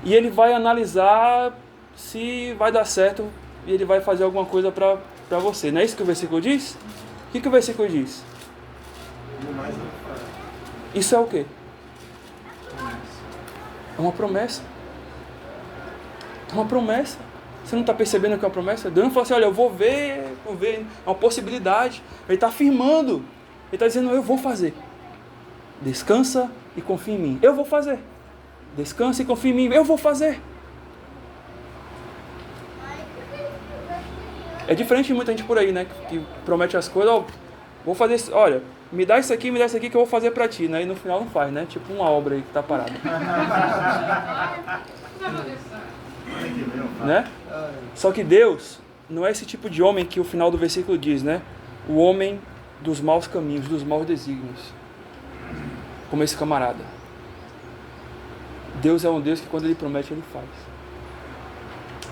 E ele vai analisar se vai dar certo e ele vai fazer alguma coisa para você. Não é isso que o versículo diz? O que o versículo diz? Isso é o quê? É uma promessa. É uma promessa. Você não está percebendo que é uma promessa? Deus não fala assim, olha, eu vou ver, é uma possibilidade. Ele está afirmando. Ele está dizendo, eu vou fazer. Descansa e confia em mim. Eu vou fazer. Descansa e confia em mim. Eu vou fazer. É diferente de muita gente por aí, né? Que promete as coisas, ó, vou fazer isso, olha, me dá isso aqui que eu vou fazer pra ti, né? E no final não faz, né? Tipo uma obra aí que tá parada. Né? Só que Deus não é esse tipo de homem que o final do versículo diz, né? O homem dos maus caminhos, dos maus desígnios. Como esse camarada. Deus é um Deus que quando Ele promete, Ele faz.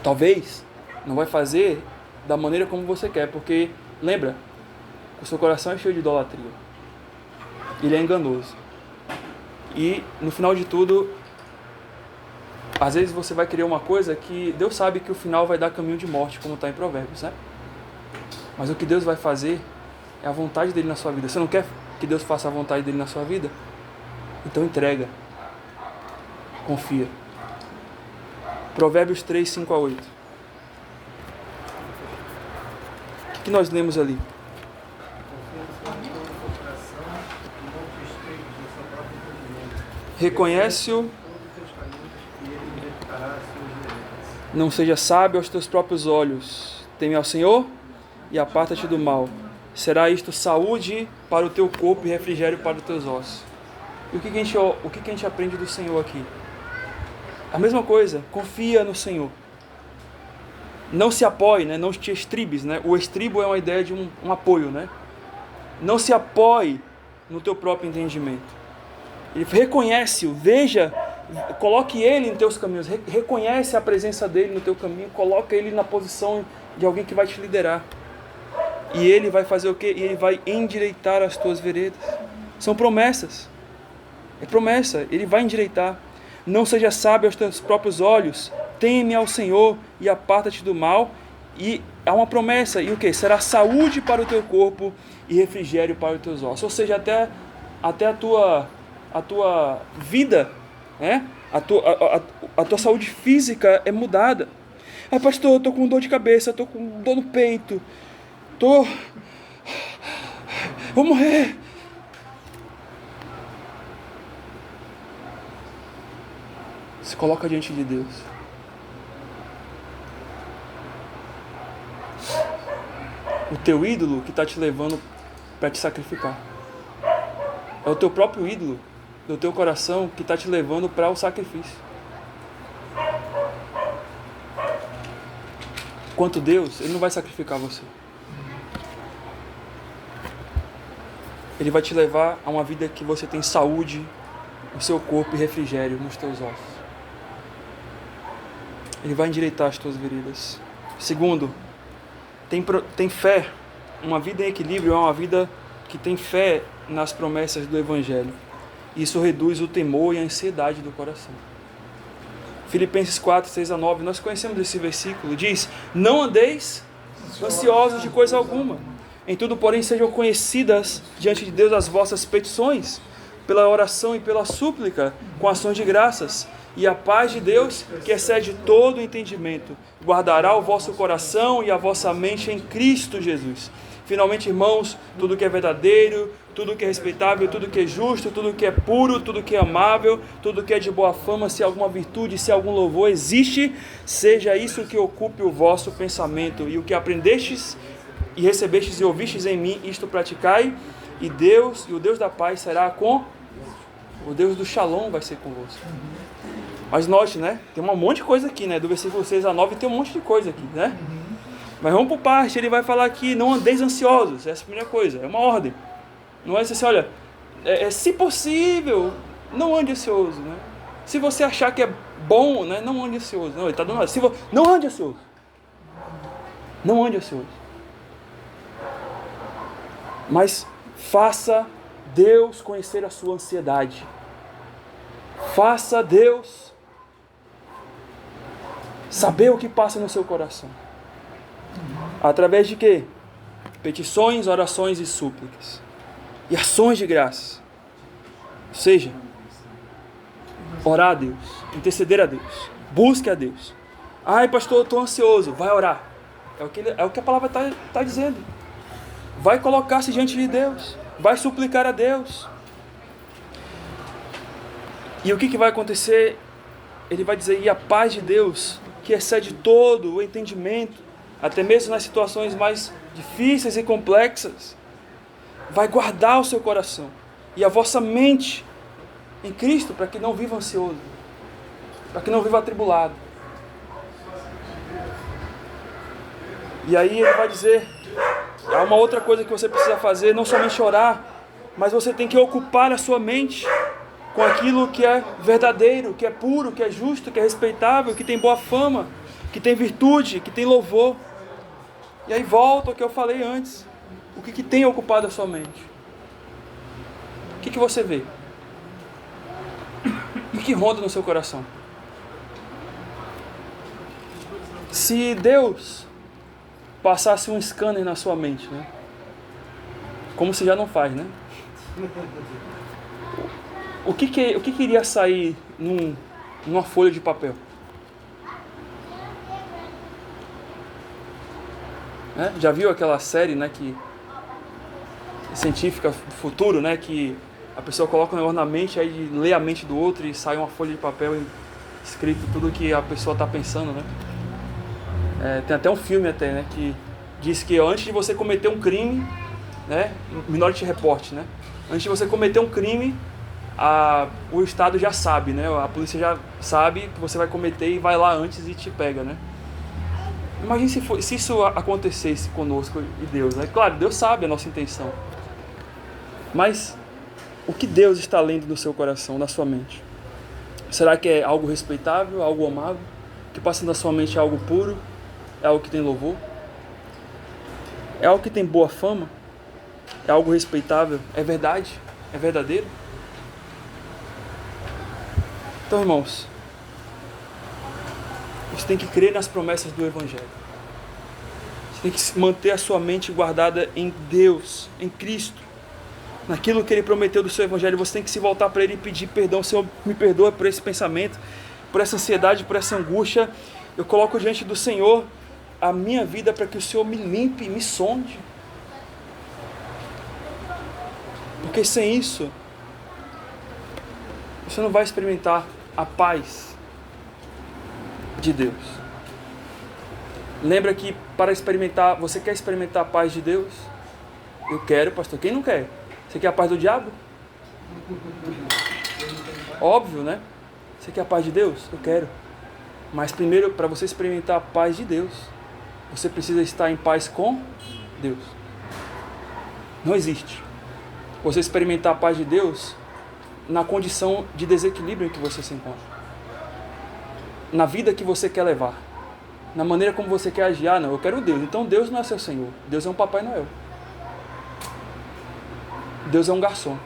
Talvez não vai fazer da maneira como você quer, porque, lembra, o seu coração é cheio de idolatria. Ele é enganoso. E, no final de tudo, às vezes você vai querer uma coisa que Deus sabe que o final vai dar caminho de morte, como está em Provérbios, né? Mas o que Deus vai fazer é a vontade dele na sua vida. Você não quer que Deus faça a vontade dele na sua vida? Então entrega. Confia. Provérbios 3, 5 a 8. O que nós lemos ali? Reconhece-o, não seja sábio aos teus próprios olhos. Teme ao Senhor e aparta-te do mal. Será isto saúde para o teu corpo e refrigério para os teus ossos. E o que a gente aprende do Senhor aqui? A mesma coisa, confia no Senhor. Não se apoie, né? Não te estribes, né? O estribo é uma ideia de um apoio, né? Não se apoie no teu próprio entendimento. Ele reconhece-o, veja, coloque ele em teus caminhos, reconhece a presença dele no teu caminho, coloca ele na posição de alguém que vai te liderar. E ele vai fazer o quê? E ele vai endireitar as tuas veredas. São promessas. É promessa, ele vai endireitar. Não seja sábio aos teus próprios olhos, teme ao Senhor e aparta-te do mal. E há uma promessa, e o que? Será saúde para o teu corpo e refrigério para os teus ossos. Ou seja, até a tua vida, né? A tua saúde física é mudada. Ah, pastor, eu estou com dor de cabeça, estou com dor no peito, vou morrer. Se coloca diante de Deus. O teu ídolo que está te levando para te sacrificar. É o teu próprio ídolo do teu coração que está te levando para o sacrifício. Quanto Deus, Ele não vai sacrificar você. Ele vai te levar a uma vida que você tem saúde no seu corpo e refrigério nos teus ossos. Ele vai endireitar as tuas veredas. Segundo, tem fé. Uma vida em equilíbrio é uma vida que tem fé nas promessas do Evangelho. Isso reduz o temor e a ansiedade do coração. Filipenses 4, 6-9, nós conhecemos esse versículo. Diz, não andeis ansiosos de coisa alguma. Em tudo, porém, sejam conhecidas diante de Deus as vossas petições, pela oração e pela súplica, com ações de graças. E a paz de Deus, que excede todo o entendimento, guardará o vosso coração e a vossa mente em Cristo Jesus. Finalmente, irmãos, tudo que é verdadeiro, tudo que é respeitável, tudo que é justo, tudo que é puro, tudo que é amável, tudo que é de boa fama, se alguma virtude, se algum louvor existe, seja isso que ocupe o vosso pensamento. E o que aprendestes e recebestes e ouvistes em mim, isto praticai, e o Deus da paz será com... O Deus do Shalom vai ser convosco. Mas note, né? Tem um monte de coisa aqui, né? Do versículo 6-9 tem um monte de coisa aqui, né? Mas vamos por parte, ele vai falar aqui, não andeis ansiosos. Essa é a primeira coisa, é uma ordem. Não é assim, olha, se possível, não ande ansioso, né? Se você achar que é bom, né? Não ande ansioso. Não, ele está dando não ande ansioso. Não ande ansioso. Mas faça Deus conhecer a sua ansiedade. Faça Deus saber o que passa no seu coração. Através de quê? Petições, orações e súplicas. E ações de graça. Ou seja, orar a Deus, interceder a Deus, busque a Deus. Ai, pastor, eu estou ansioso. Vai orar. É o que a palavra está dizendo. Vai colocar-se diante de Deus. Vai suplicar a Deus. E o que vai acontecer? Ele vai dizer, e a paz de Deus, que excede todo o entendimento, até mesmo nas situações mais difíceis e complexas, vai guardar o seu coração e a vossa mente em Cristo, para que não viva ansioso, para que não viva atribulado. E aí ele vai dizer, há uma outra coisa que você precisa fazer, não somente orar, mas você tem que ocupar a sua mente com aquilo que é verdadeiro, que é puro, que é justo, que é respeitável, que tem boa fama, que tem virtude, que tem louvor. E aí volta ao que eu falei antes. O que tem ocupado a sua mente? O que você vê? O que ronda no seu coração? Se Deus passasse um scanner na sua mente, né? Como se já não faz, né? O que iria sair numa folha de papel? Já viu aquela série, né, científica do futuro, né, que a pessoa coloca um negócio na mente, aí lê a mente do outro e sai uma folha de papel escrito tudo que a pessoa está pensando, né? Tem até um filme né, que diz que antes de você cometer um crime, né, Minority Report, né, antes de você cometer um crime, o Estado já sabe, né? A polícia já sabe que você vai cometer e vai lá antes e te pega, né? Imagine se isso acontecesse conosco e Deus, né? Claro, Deus sabe a nossa intenção. Mas o que Deus está lendo no seu coração, na sua mente? Será que é algo respeitável, algo amável? Que passa na sua mente é algo puro? É algo que tem louvor? É algo que tem boa fama? É algo respeitável? É verdade? É verdadeiro? Então, irmãos, você tem que crer nas promessas do Evangelho. Você tem que manter a sua mente guardada em Deus, em Cristo, naquilo que Ele prometeu do seu Evangelho. Você tem que se voltar para Ele e pedir perdão. Senhor, me perdoa por esse pensamento, por essa ansiedade, por essa angústia. Eu coloco diante do Senhor a minha vida para que o Senhor me limpe, me sonde. Porque sem isso, você não vai experimentar a paz de Deus. Lembra que para experimentar, você quer experimentar a paz de Deus? Eu quero, pastor. Quem não quer? Você quer a paz do diabo? Óbvio, né? Você quer a paz de Deus? Eu quero. Mas primeiro, para você experimentar a paz de Deus, você precisa estar em paz com Deus. Não existe você experimentar a paz de Deus na condição de desequilíbrio em que você se encontra, na vida que você quer levar, na maneira como você quer agir. Ah, não, eu quero Deus. Então Deus não é seu Senhor. Deus é um Papai Noel. Deus é um garçom,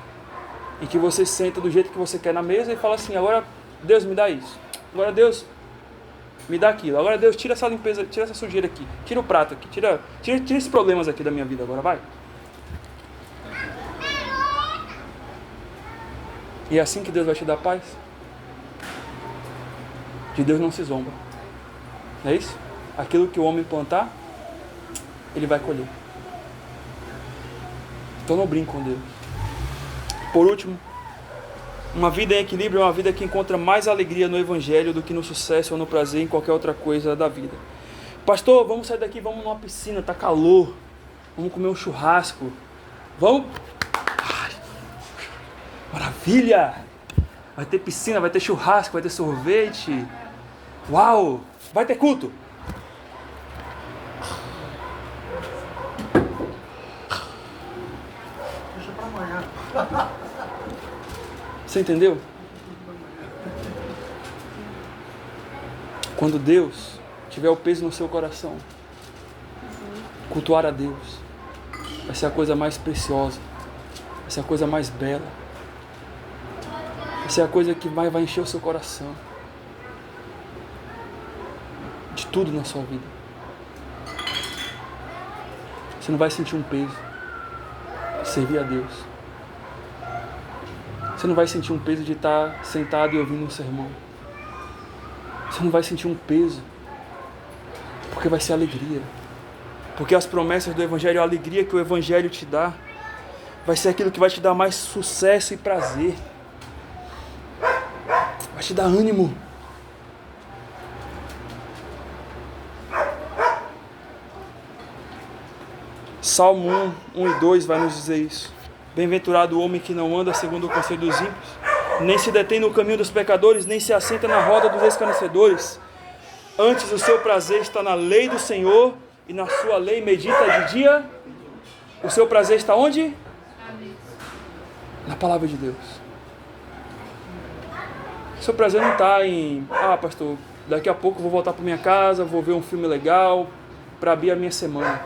em que você senta do jeito que você quer na mesa e fala assim: agora Deus me dá isso, agora Deus me dá aquilo, agora Deus tira essa limpeza, tira essa sujeira aqui, tira o prato aqui, tira esses problemas aqui da minha vida, agora vai. E é assim que Deus vai te dar paz? De Deus não se zomba. Não é isso? Aquilo que o homem plantar, ele vai colher. Então não brinque com Deus. Por último, uma vida em equilíbrio é uma vida que encontra mais alegria no Evangelho do que no sucesso ou no prazer em qualquer outra coisa da vida. Pastor, vamos sair daqui, vamos numa piscina, tá calor. Vamos comer um churrasco. Vamos... Maravilha! Vai ter piscina, vai ter churrasco, vai ter sorvete. Uau! Vai ter culto. Deixa pra amanhã. Você entendeu? Quando Deus tiver o peso no seu coração, cultuar a Deus vai ser a coisa mais preciosa, vai ser a coisa mais bela. Essa é a coisa que mais vai encher o seu coração. De tudo na sua vida. Você não vai sentir um peso de servir a Deus. Você não vai sentir um peso de estar sentado e ouvindo um sermão. Você não vai sentir um peso. Porque vai ser alegria. Porque as promessas do Evangelho, a alegria que o Evangelho te dá, vai ser aquilo que vai te dar mais sucesso e prazer. Vai te dar ânimo. Salmo 1 e 2 vai nos dizer isso. Bem-aventurado o homem que não anda segundo o conselho dos ímpios, nem se detém no caminho dos pecadores, nem se assenta na roda dos escarnecedores. Antes o seu prazer está na lei do Senhor, e na sua lei medita de dia. O seu prazer está onde? Na palavra de Deus. O seu prazer não está em... Ah, pastor, daqui a pouco eu vou voltar para minha casa, vou ver um filme legal para abrir a minha semana.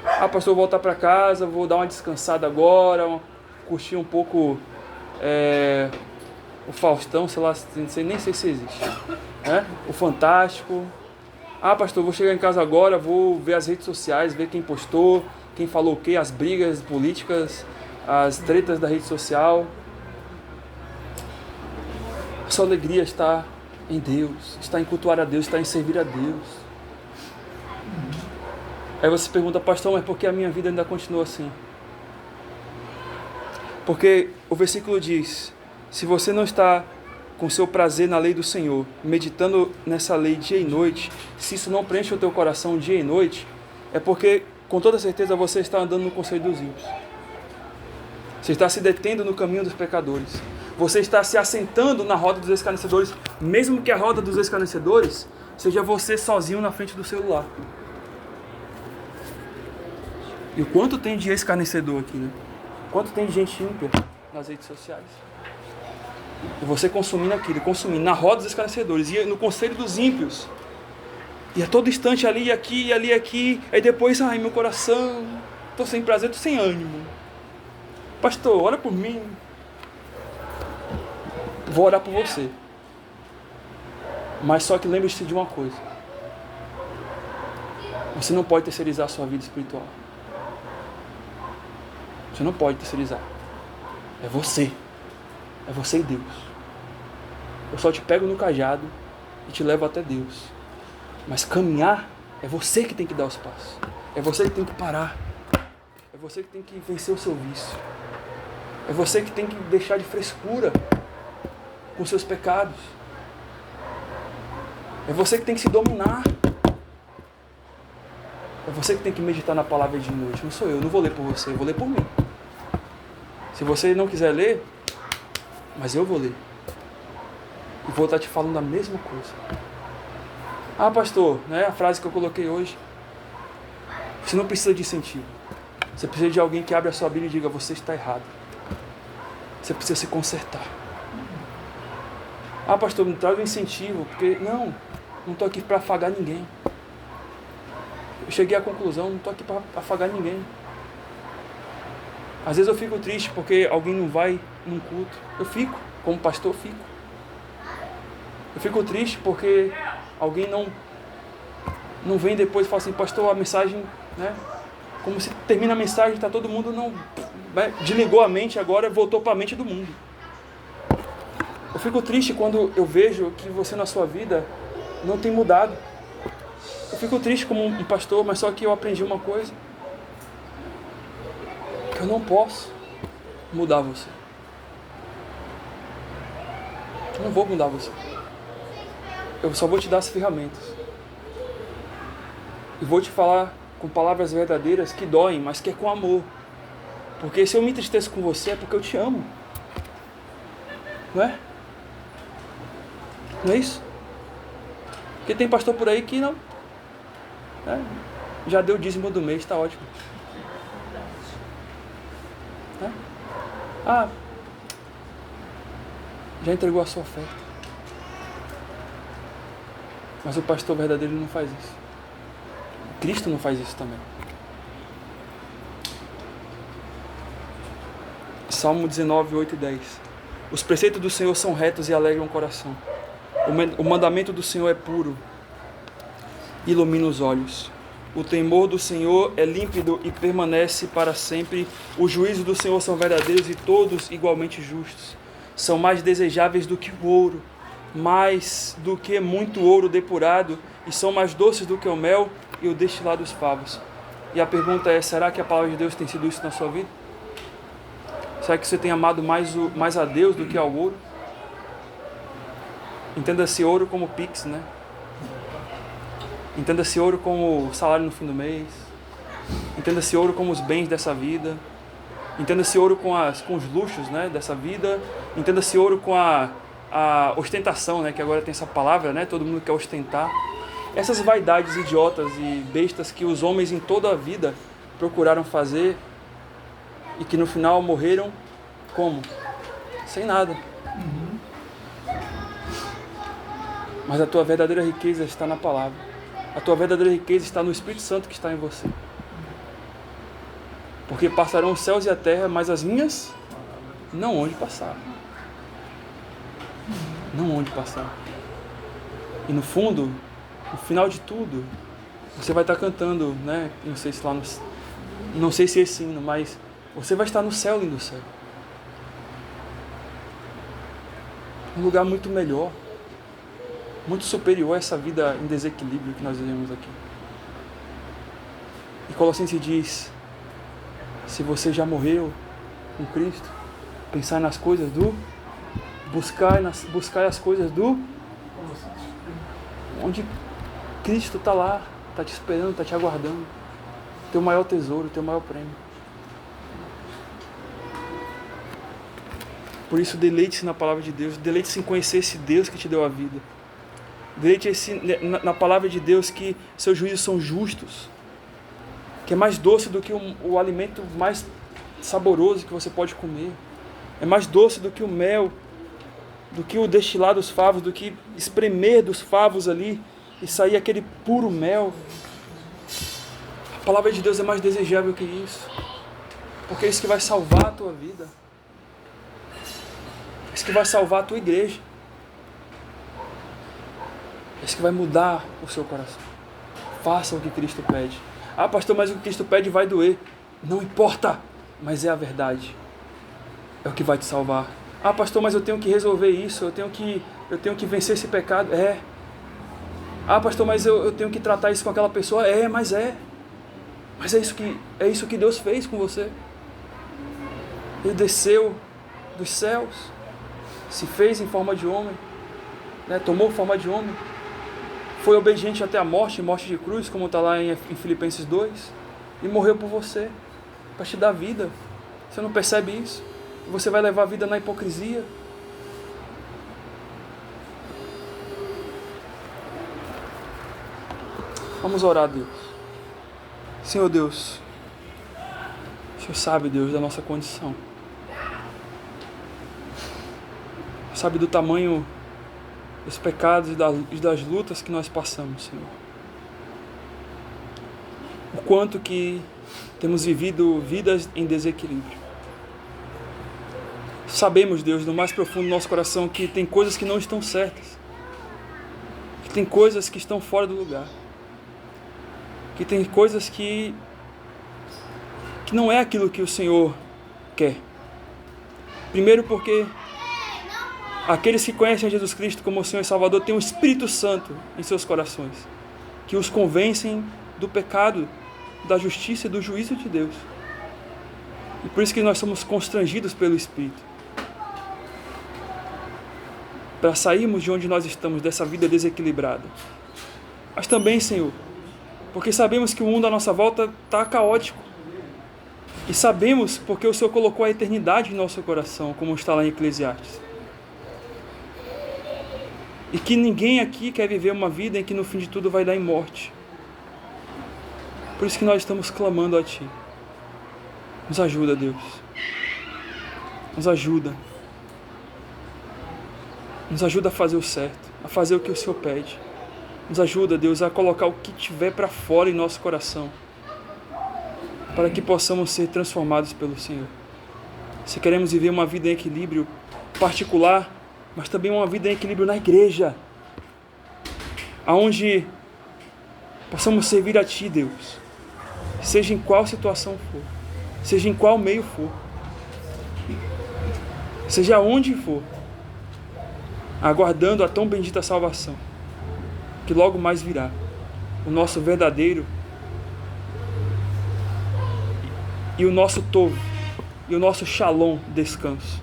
Ah, pastor, eu vou voltar para casa, vou dar uma descansada agora, curtir um pouco o Faustão, sei lá, nem sei se existe, né? O Fantástico. Ah, pastor, eu vou chegar em casa agora, vou ver as redes sociais, ver quem postou, quem falou o quê, as brigas políticas, as tretas da rede social. A sua alegria está em Deus, está em cultuar a Deus, está em servir a Deus. Aí você pergunta: pastor, mas por que a minha vida ainda continua assim? Porque o versículo diz: se você não está com seu prazer na lei do Senhor, meditando nessa lei dia e noite, se isso não preenche o teu coração dia e noite, é porque com toda certeza você está andando no conselho dos ímpios. Você está se detendo no caminho dos pecadores. Você está se assentando na roda dos escarnecedores, mesmo que a roda dos escarnecedores seja você sozinho na frente do celular. E o quanto tem de escarnecedor aqui, né? Quanto tem de gente ímpia nas redes sociais. E você consumindo aquilo, consumindo na roda dos escarnecedores, e no conselho dos ímpios. E a todo instante ali, aqui, ali, aqui. Aí depois, ai, meu coração, estou sem prazer, estou sem ânimo. Pastor, ora por mim. Vou orar por você. Mas só que lembre-se de uma coisa. Você não pode terceirizar a sua vida espiritual. Você não pode terceirizar. É você. É você e Deus. Eu só te pego no cajado e te levo até Deus. Mas caminhar é você que tem que dar os passos. É você que tem que parar. É você que tem que vencer o seu vício. É você que tem que deixar de frescura com seus pecados. É você que tem que se dominar. É você que tem que meditar na palavra de noite. Não sou eu, não vou ler por você, eu vou ler por mim. Se você não quiser ler, mas eu vou ler. E vou estar te falando a mesma coisa. Ah, pastor, né? A frase que eu coloquei hoje. Você não precisa de incentivo. Você precisa de alguém que abra a sua Bíblia e diga: você está errado. Você precisa se consertar. Ah, pastor, me traga um incentivo. Porque, não estou aqui para afagar ninguém. Eu cheguei à conclusão, não estou aqui para afagar ninguém. Às vezes eu fico triste porque alguém não vai num culto. Eu fico, como pastor, eu fico. Eu fico triste porque alguém não vem depois e fala assim: pastor, a mensagem, né? Como se termina a mensagem, está todo mundo desligou a mente agora, voltou para a mente do mundo. Eu fico triste quando eu vejo que você na sua vida não tem mudado. Eu fico triste como um pastor, mas só que eu aprendi uma coisa. Que eu não posso mudar você. Eu não vou mudar você. Eu só vou te dar as ferramentas. E vou te falar com palavras verdadeiras que doem, mas que é com amor. Porque se eu me entristeço com você é porque eu te amo. Não é? Não é isso? Porque tem pastor por aí que não. Já deu o dízimo do mês, está ótimo. Ah, já entregou a sua oferta. Mas o pastor verdadeiro não faz isso. Cristo não faz isso também. Salmo 19, 8 e 10. Os preceitos do Senhor são retos e alegram o coração. O mandamento do Senhor é puro, ilumina os olhos. O temor do Senhor é límpido e permanece para sempre. Os juízos do Senhor são verdadeiros e todos igualmente justos. São mais desejáveis do que o ouro, mais do que muito ouro depurado, e são mais doces do que o mel e o destilado dos favos. E a pergunta é: será que a palavra de Deus tem sido isso na sua vida? Será que você tem amado mais a Deus do que ao ouro? Entenda-se ouro como Pix, né? Entenda-se ouro como salário no fim do mês. Entenda-se ouro como os bens dessa vida. Entenda-se ouro com os luxos, né, dessa vida. Entenda-se ouro com a ostentação, né, que agora tem essa palavra, né, todo mundo quer ostentar. Essas vaidades idiotas e bestas que os homens em toda a vida procuraram fazer e que no final morreram como? Sem nada. Mas a tua verdadeira riqueza está na palavra. A tua verdadeira riqueza está no Espírito Santo que está em você. Porque passarão os céus e a terra, mas as minhas não hão de passar. Não hão de passar. E no fundo, no final de tudo, você vai estar cantando, né? Não sei se lá não sei se é esse hino, mas você vai estar no céu, lindo céu. Um lugar muito melhor, muito superior a essa vida em desequilíbrio que nós vivemos aqui. E Colossenses diz: se você já morreu com Cristo, pensar nas coisas do... Buscar as coisas do... Onde Cristo está lá, está te esperando, está te aguardando. Teu maior tesouro, teu maior prêmio. Por isso, deleite-se na palavra de Deus, deleite-se em conhecer esse Deus que te deu a vida. Deleite-se na palavra de Deus que seus juízos são justos, que é mais doce do que o alimento mais saboroso que você pode comer. É mais doce do que o mel, do que o destilar dos favos, do que espremer dos favos ali e sair aquele puro mel. A palavra de Deus é mais desejável que isso, porque é isso que vai salvar a tua vida. É isso que vai salvar a tua igreja. É isso que vai mudar o seu coração. Faça o que Cristo pede. Ah, pastor, mas o que Cristo pede vai doer. Não importa, mas é a verdade. É o que vai te salvar. Ah, pastor, mas eu tenho que resolver isso, eu tenho que vencer esse pecado. É. Ah, pastor, mas eu tenho que tratar isso com aquela pessoa. Mas é isso que Deus fez com você. Ele desceu dos céus, se fez em forma de homem, né? Tomou forma de homem, foi obediente até a morte de cruz, como está lá em Filipenses 2, e morreu por você, para te dar vida. Você não percebe isso? Você vai levar a vida na hipocrisia. Vamos orar a Deus. Senhor Deus, o Senhor sabe, Deus, da nossa condição. Sabe do tamanho dos pecados e das lutas que nós passamos, Senhor. O quanto que temos vivido vidas em desequilíbrio. Sabemos, Deus, no mais profundo do nosso coração, que tem coisas que não estão certas. Que tem coisas que estão fora do lugar. Que tem coisas que não é aquilo que o Senhor quer. Primeiro porque aqueles que conhecem a Jesus Cristo como o Senhor e Salvador têm o Espírito Santo em seus corações, que os convencem do pecado, da justiça e do juízo de Deus. E por isso que nós somos constrangidos pelo Espírito, para sairmos de onde nós estamos, dessa vida desequilibrada. Mas também, Senhor, porque sabemos que o mundo à nossa volta está caótico. E sabemos porque o Senhor colocou a eternidade em nosso coração, como está lá em Eclesiastes. E que ninguém aqui quer viver uma vida em que no fim de tudo vai dar em morte. Por isso que nós estamos clamando a Ti. Nos ajuda, Deus. Nos ajuda. Nos ajuda a fazer o certo, a fazer o que o Senhor pede. Nos ajuda, Deus, a colocar o que tiver para fora em nosso coração, para que possamos ser transformados pelo Senhor. Se queremos viver uma vida em equilíbrio particular, mas também uma vida em equilíbrio na igreja, aonde possamos servir a Ti, Deus, seja em qual situação for, seja em qual meio for, seja onde for, aguardando a tão bendita salvação, que logo mais virá, o nosso verdadeiro e o nosso tov, e o nosso shalom, descanso,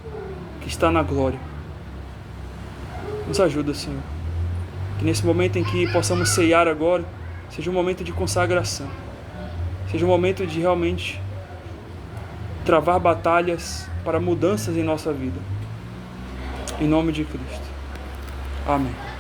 que está na glória. Nos ajuda, Senhor, que nesse momento em que possamos ceiar agora, seja um momento de consagração, seja um momento de realmente travar batalhas para mudanças em nossa vida. Em nome de Cristo. Amém.